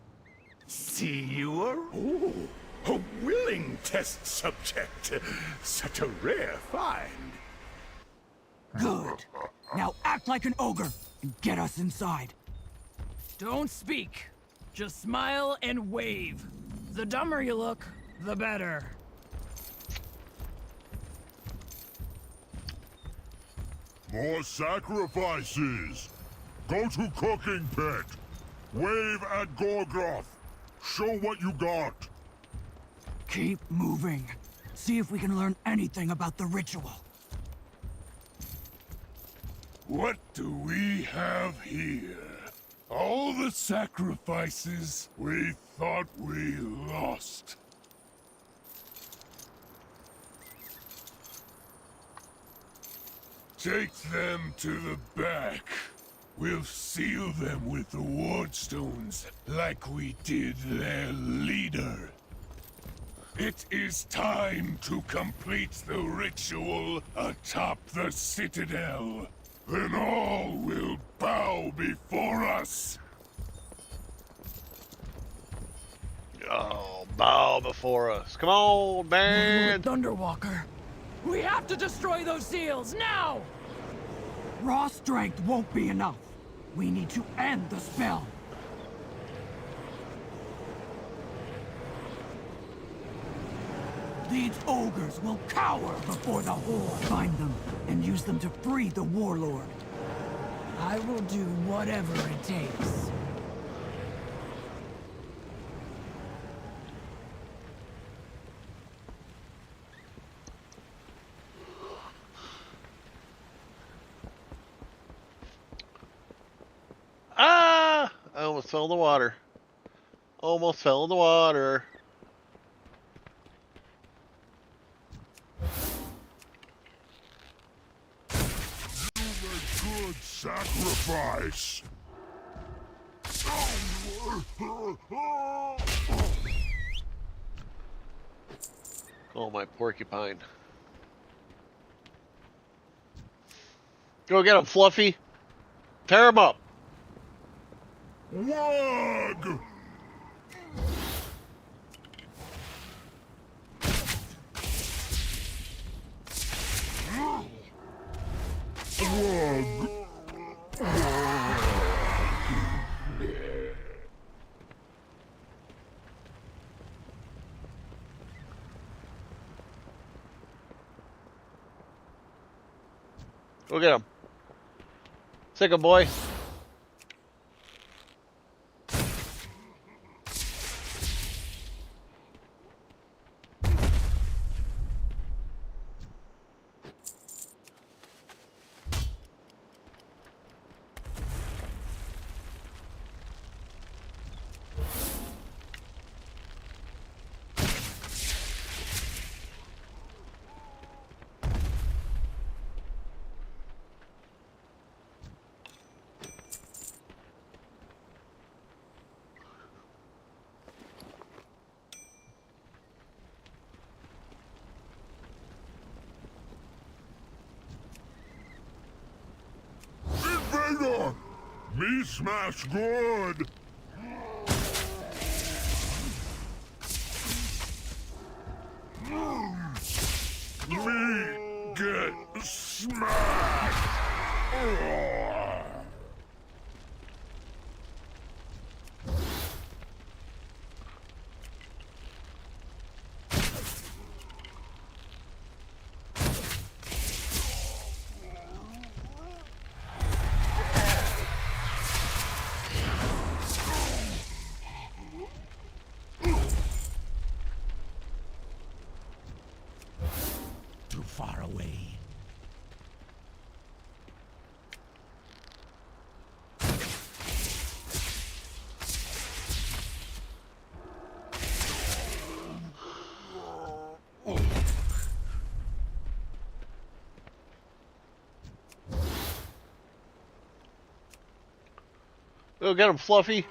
See you are? Oh, a willing test subject. Such a rare find. Good. Now act like an ogre and get us inside. Don't speak. Just smile and wave. The dumber you look, the better. More sacrifices. Go to cooking pit. Wave at Gorgoth. Show what you got. Keep moving. See if we can learn anything about the ritual. What do we have here? All the sacrifices we thought we lost. Take them to the back. We'll seal them with the wardstones, like we did their leader. It is time to complete the ritual atop the citadel. Then all will bow before us. Oh, bow before us. Come on, man. Thunderwalker. We have to destroy those seals now! Raw strength won't be enough. We need to end the spell. These ogres will cower before the Horde. Find them and use them to free the warlord. I will do whatever it takes. Ah! I almost fell in the water. Almost fell in the water. Good sacrifice. Oh, my porcupine. Go get him, Fluffy. Tear him up. Wog! Wog! Go get him. Sick him, boy. Invader! Me smash good! Me get smashed! Too far away. Go get him, Fluffy.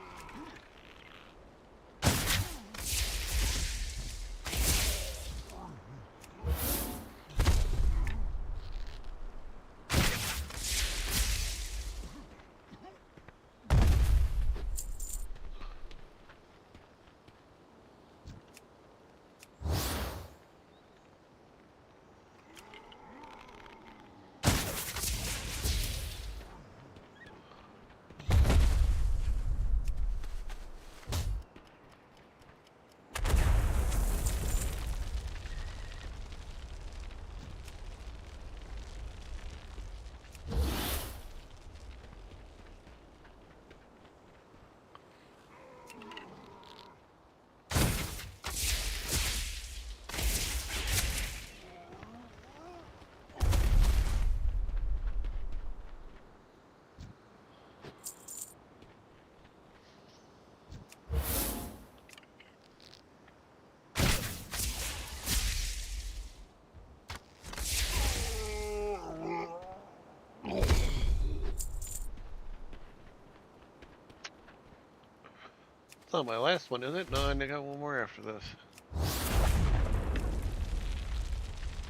not my last one, is it? No, I got one more after this.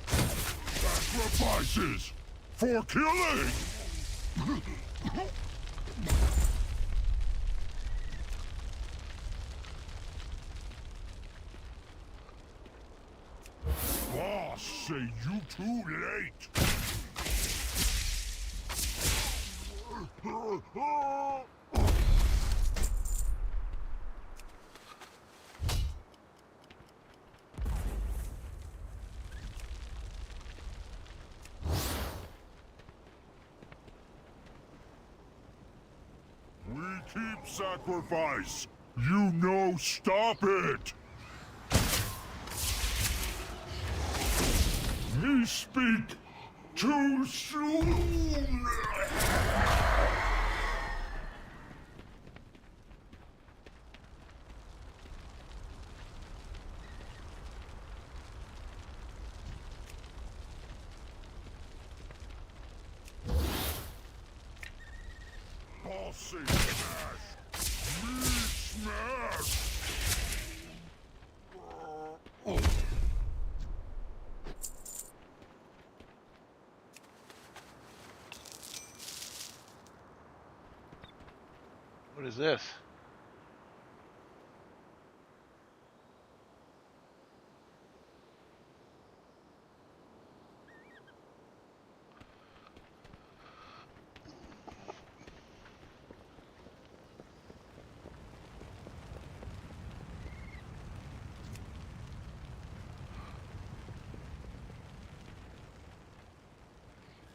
Sacrifices for killing! Boss say you too late. We keep sacrifice. You know, stop it. We speak too soon. Bossy smash! Me smash! What is this?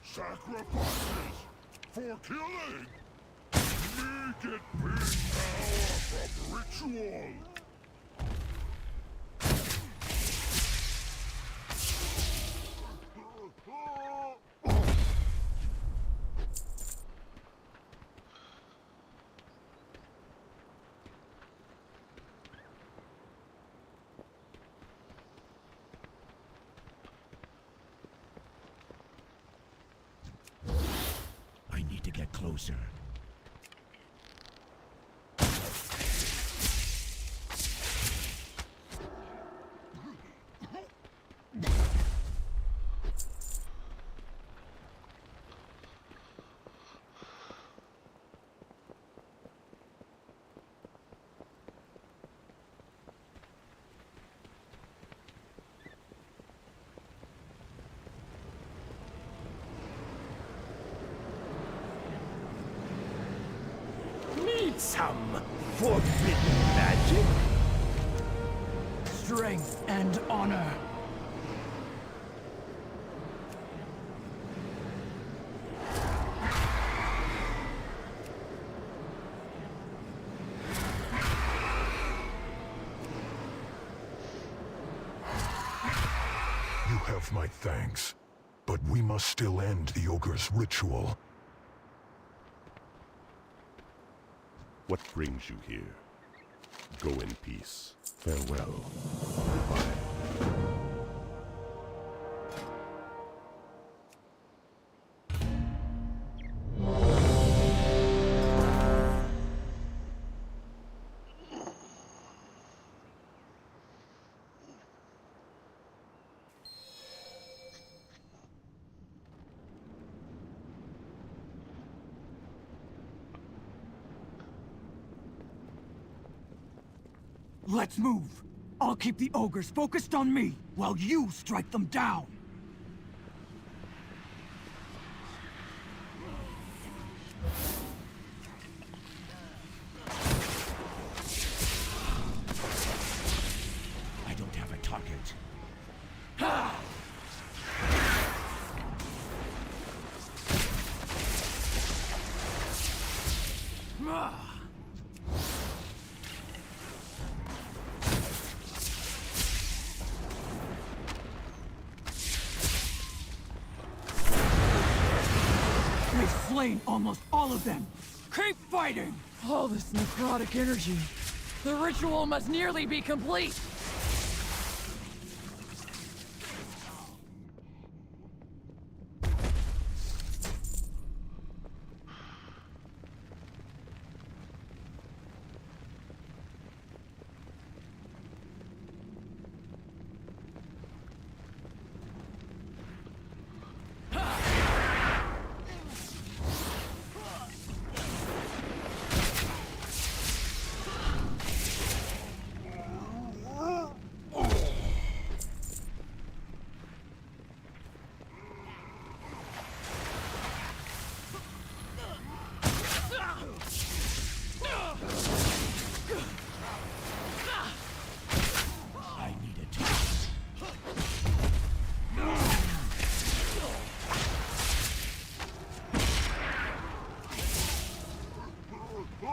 Sacrifices for killing! We get big power from ritual! I need to get closer. Need some forbidden magic? Strength and honor. You have my thanks, but we must still end the ogre's ritual. What brings you here? Go in peace. Farewell. Goodbye. Let's move. I'll keep the ogres focused on me, while you strike them down. I don't have a target. Ha! Ah! Slain almost all of them. Keep fighting! All this necrotic energy. The ritual must nearly be complete.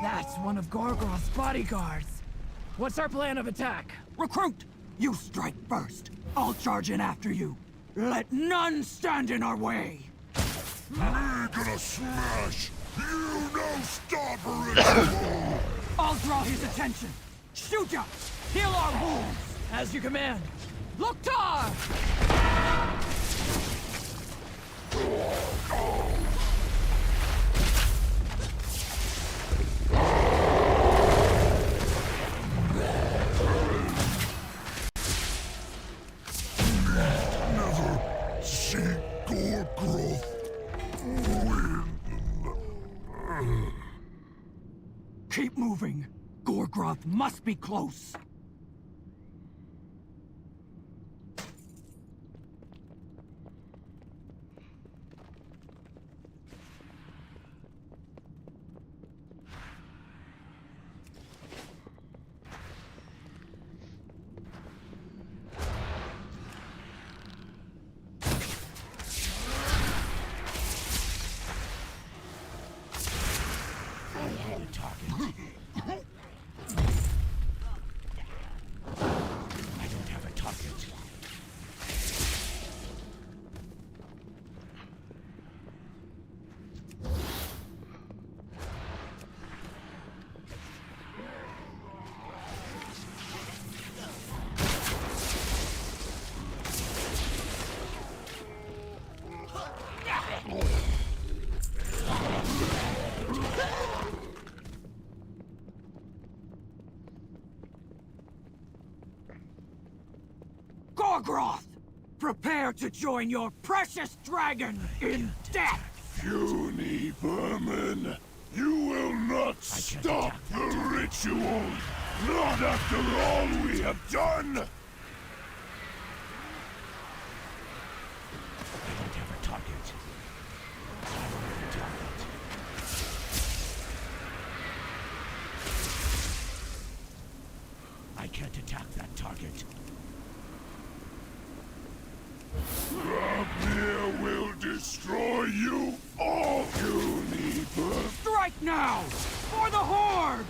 That's one of Gorgoroth's bodyguards. What's our plan of attack? Recruit! You strike first. I'll charge in after you. Let none stand in our way. We're gonna smash! You no stopper anymore! I'll draw his attention. Shuja! Heal our wounds! As you command. Loktar! Never see Gorgoroth win. Keep moving. Gorgoroth must be close. Gorgoroth! Prepare to join your precious dragon in death! Puny vermin! You will not stop the ritual! Not after all we have done! I don't have a target. I can't attack that target. Rabnir will destroy you all, puny vermin! Strike now! For the Horde!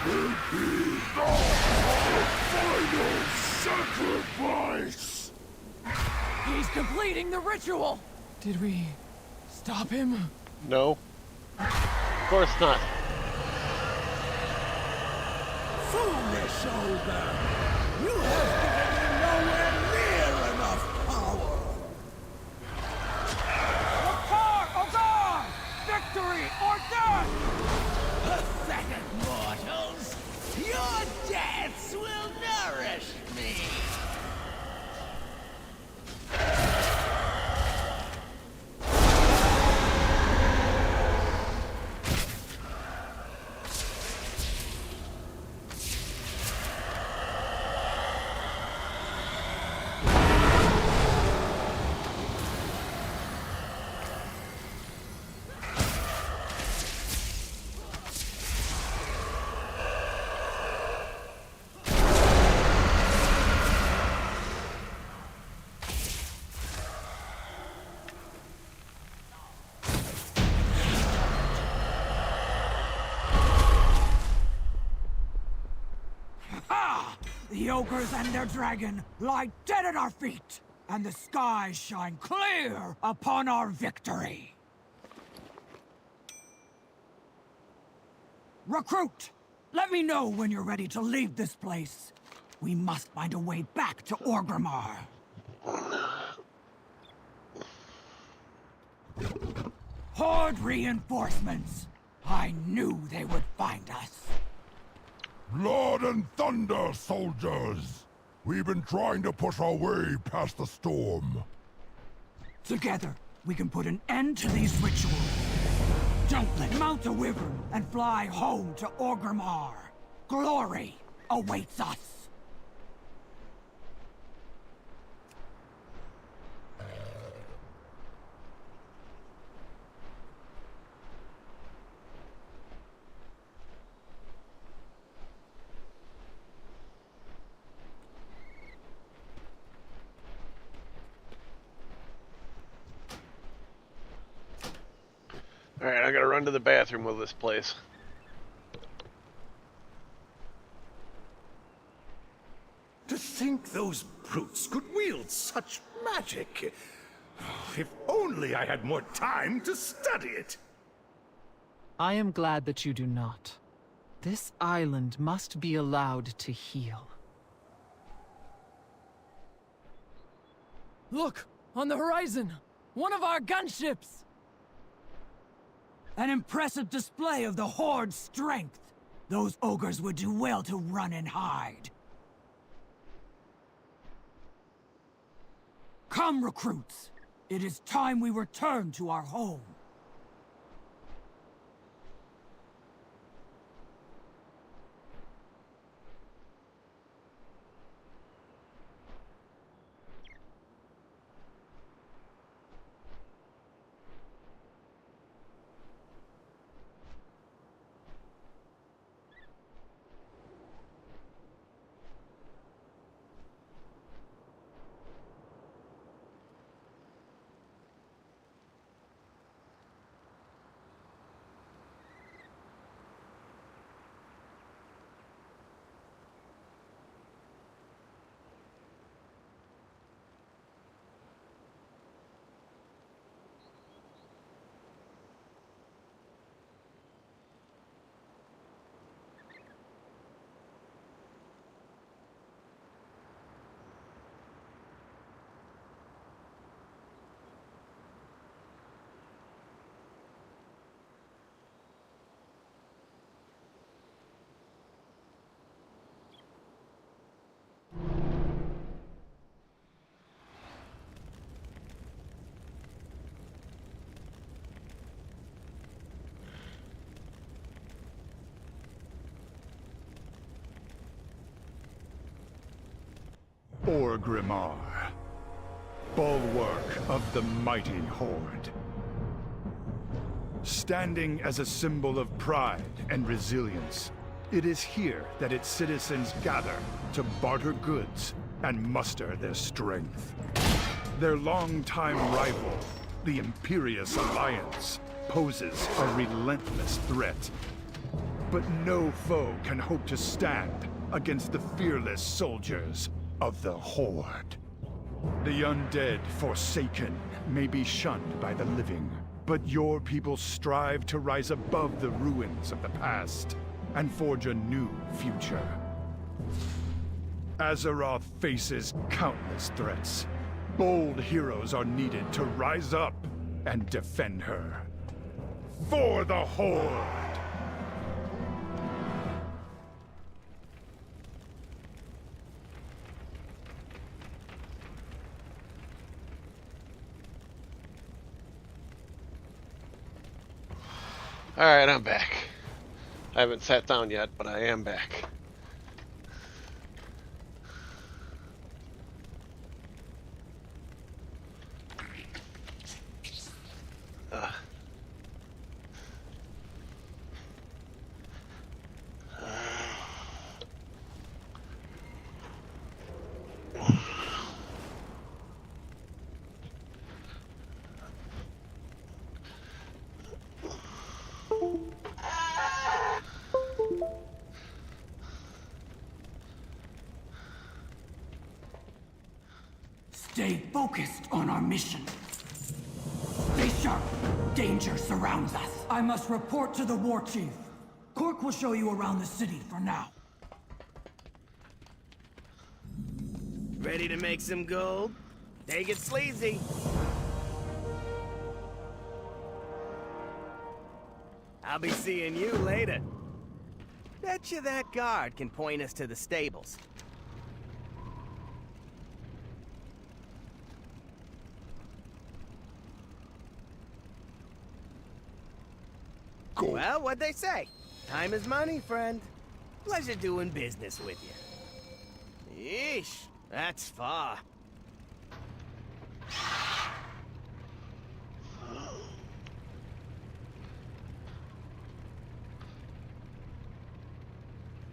Will be our final sacrifice! He's completing the ritual! Did we stop him? No. Of course not. Foolish ogre! You have given me nowhere near enough power! Loktar! Ogar! Victory or death! Pathetic mortals! Your deaths will nourish me! The ogres and their dragon lie dead at our feet, and the skies shine clear upon our victory. Recruit! Let me know when you're ready to leave this place. We must find a way back to Orgrimmar. Horde reinforcements! I knew they would find us. Blood and thunder, soldiers! We've been trying to push our way past the storm. Together, we can put an end to these rituals. Don't let mount a wyvern and fly home to Orgrimmar. Glory awaits us. run to the bathroom with this place. To think those brutes could wield such magic. If only I had more time to study it. I am glad that you do not. This island must be allowed to heal. Look! On the horizon! One of our gunships! An impressive display of the Horde's strength. Those ogres would do well to run and hide. Come, recruits. It is time we return to our home. Orgrimmar, bulwark of the mighty Horde. Standing as a symbol of pride and resilience, it is here that its citizens gather to barter goods and muster their strength. Their longtime rival, the Imperious Alliance, poses a relentless threat. But no foe can hope to stand against the fearless soldiers of the Horde. The undead forsaken may be shunned by the living, but your people strive to rise above the ruins of the past and forge a new future. Azeroth faces countless threats. Bold heroes are needed to rise up and defend her. For the Horde! Alright, I'm back. I haven't sat down yet, but I am back. Stay focused on our mission. Stay sharp. Danger surrounds us. I must report to the War Chief. Cork will show you around the city for now. Ready to make some gold? Take it sleazy. I'll be seeing you later. Bet you that guard can point us to the stables. Well, what'd they say? Time is money, friend. Pleasure doing business with you. Yeesh, that's far.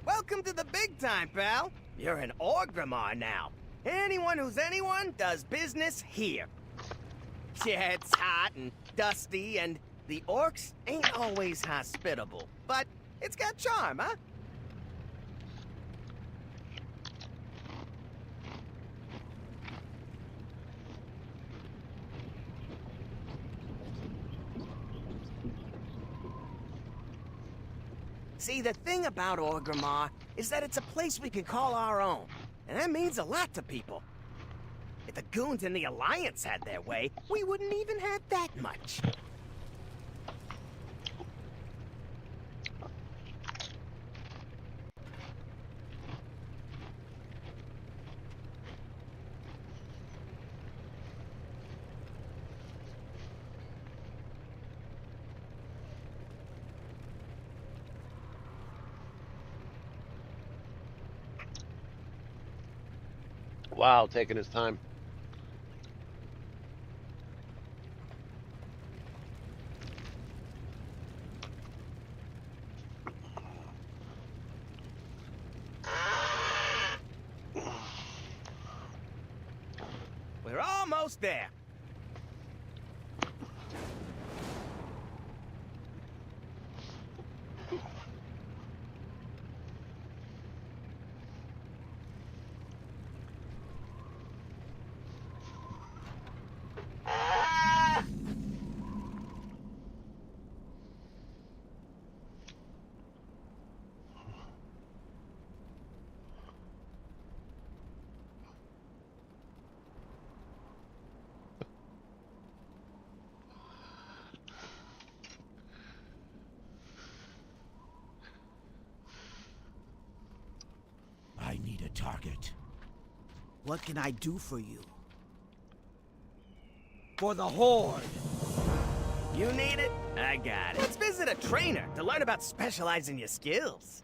Welcome to the big time, pal. You're an Orgrimmar now. Anyone who's anyone does business here. Yeah, it's hot and dusty and The orcs ain't always hospitable, but it's got charm, huh? See, the thing about Orgrimmar is that it's a place we can call our own, and that means a lot to people. If the goons in the Alliance had their way, we wouldn't even have that much. Wow, taking his time. We're almost there. I need a target. What can I do for you? For the Horde. You need it? I got it. Let's visit a trainer to learn about specializing your skills.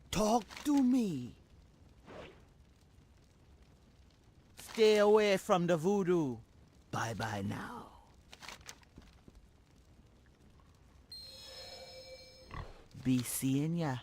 Talk to me. Stay away from the voodoo. Bye-bye now. Be seeing ya.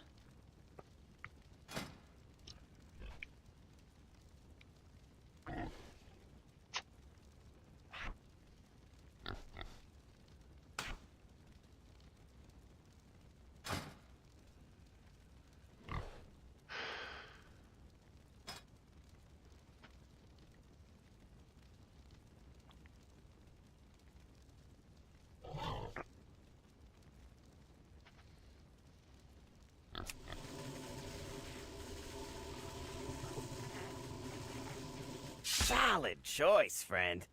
Solid choice, friend.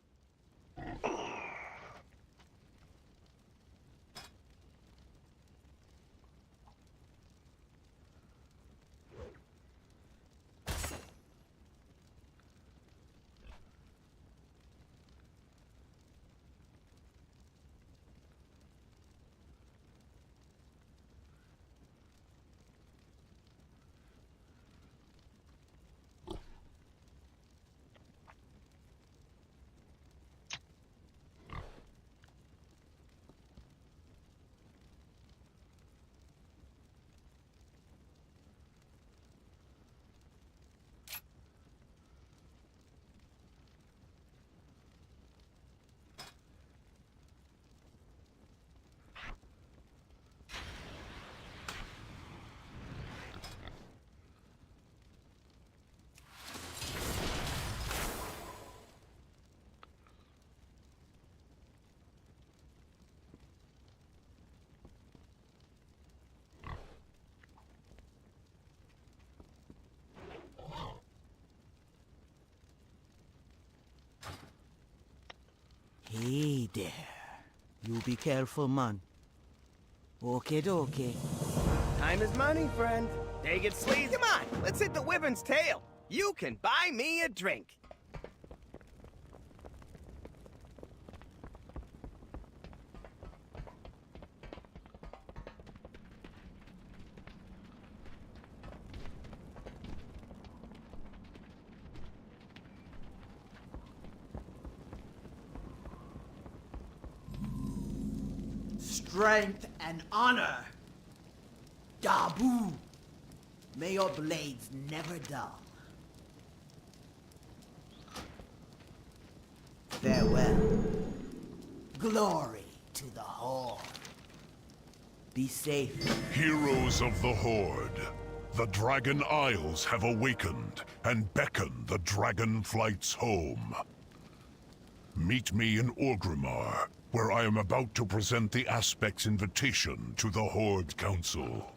Hey there. You be careful, man. Okay, okay. Time is money, friend. Take it sleazy. Come on, let's hit the wyvern's tail. You can buy me a drink. strength, and honor. Dabu, may your blades never dull. Farewell. Glory to the Horde. Be safe. Heroes of the Horde, the Dragon Isles have awakened and beckon the Dragon Flights home. Meet me in Orgrimmar, where I am about to present the Aspect's invitation to the Horde Council.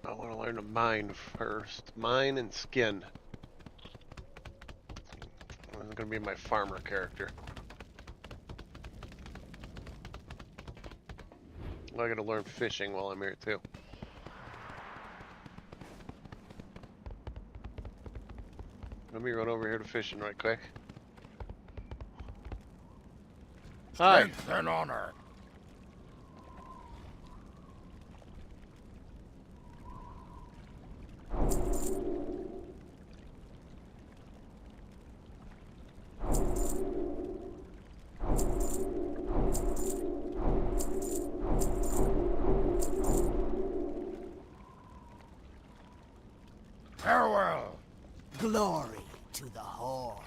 I want to learn to mine first. Mine and skin. This is going to be my farmer character. I got to learn fishing while I'm here too. Let me run over here to fishing right quick. Hi. Strength and honor. Farewell. Glory to the Horde.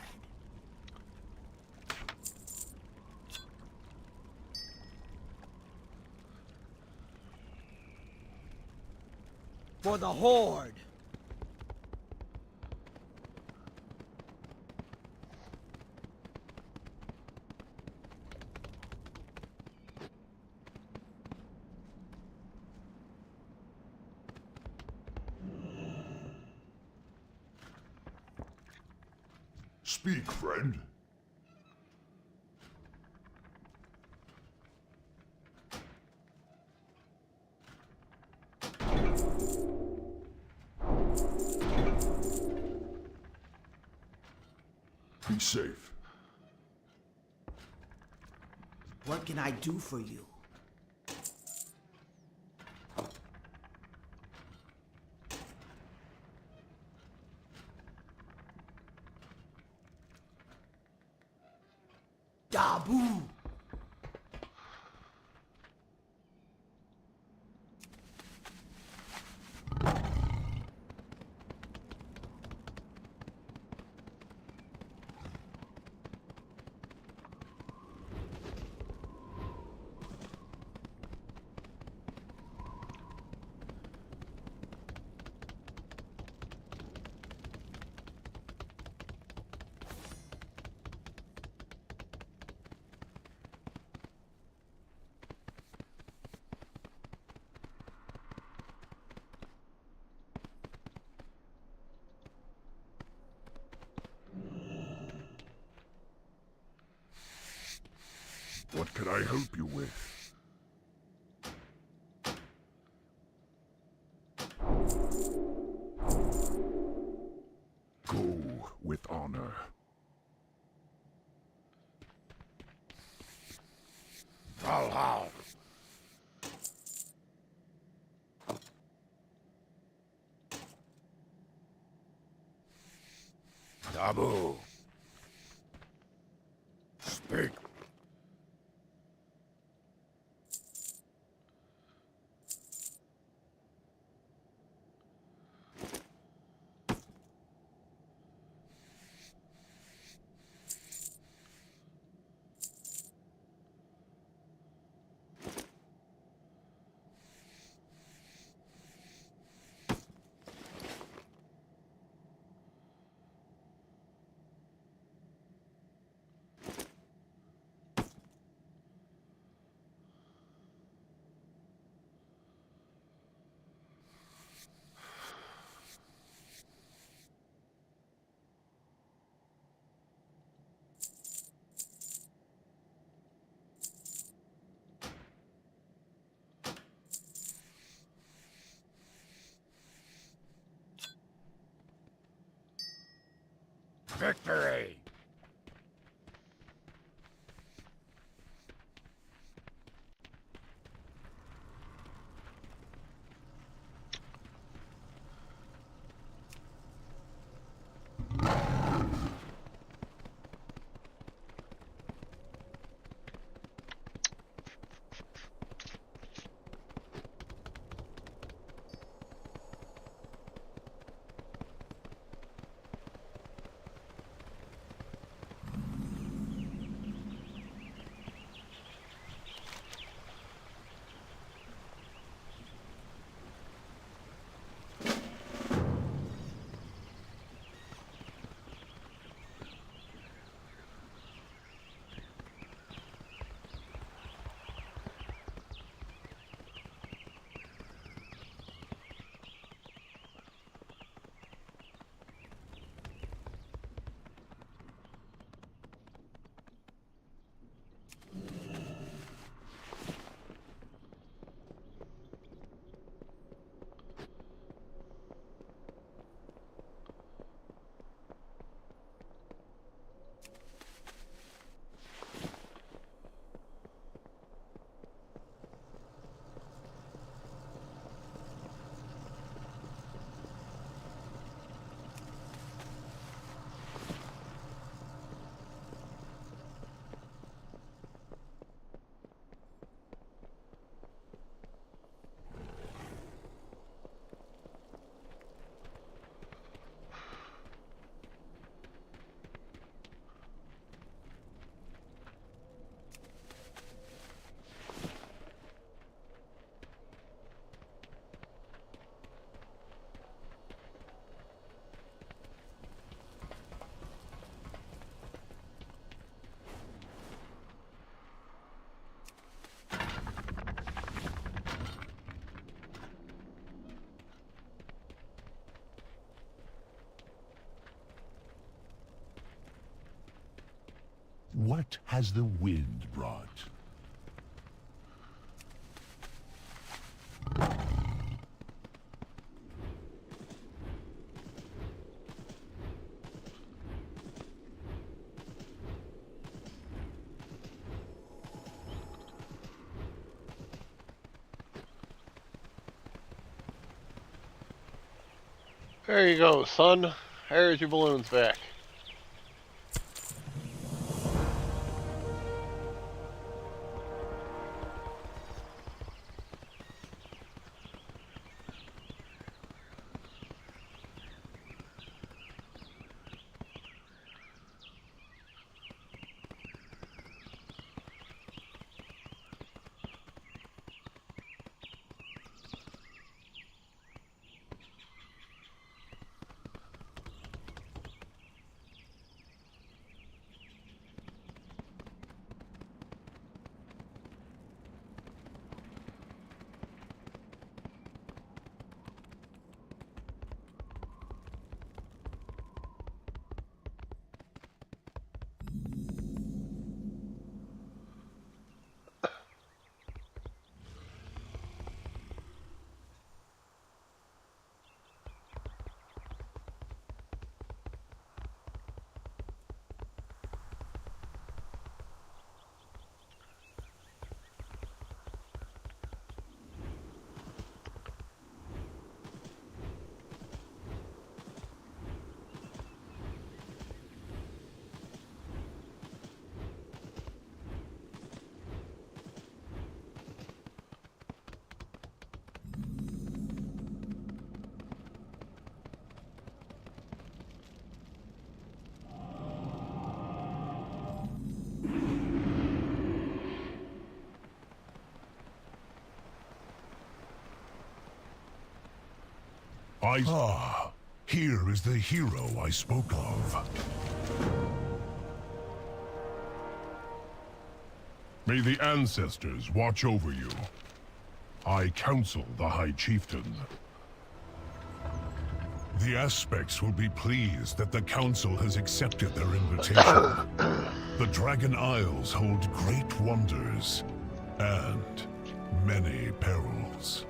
For the Horde. Speak, friend. Be safe. What can I do for you? Dabu! What can I help you with? Go with honor. Valhalla. Dabu. Speak. Victory! What has the wind brought? There you go, son. There's your balloons back. Here is the hero I spoke of. May the ancestors watch over you. I counsel the High Chieftain. The Aspects will be pleased that the Council has accepted their invitation. The Dragon Isles hold great wonders and many perils.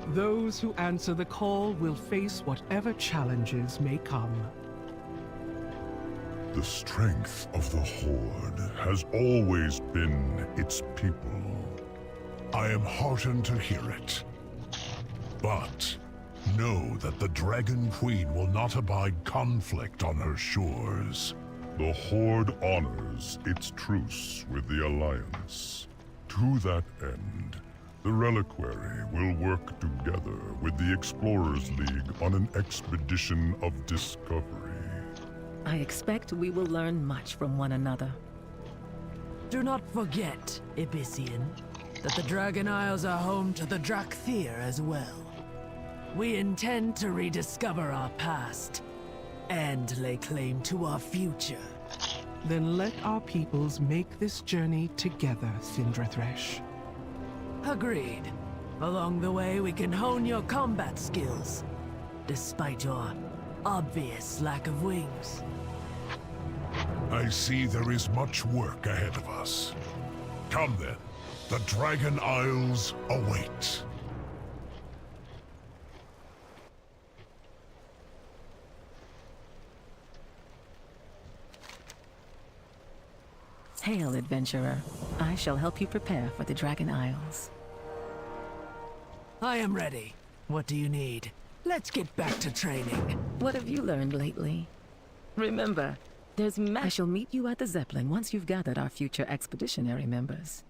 Those who answer the call will face whatever challenges may come. The strength of the Horde has always been its people. I am heartened to hear it. But know that the Dragon Queen will not abide conflict on her shores. The Horde honors its truce with the Alliance. To that end, the Reliquary will work together with the Explorers League on an expedition of discovery. I expect we will learn much from one another. Do not forget, Ibisian, that the Dragon Isles are home to the Drakthir as well. We intend to rediscover our past and lay claim to our future. Then let our peoples make this journey together, Cindrathresh. Agreed. Along the way, we can hone your combat skills, despite your obvious lack of wings. I see there is much work ahead of us. Come then, the Dragon Isles await. Hail, adventurer. I shall help you prepare for the Dragon Isles. I am ready. What do you need? Let's get back to training. What have you learned lately? Remember, I shall meet you at the Zeppelin once you've gathered our future expeditionary members.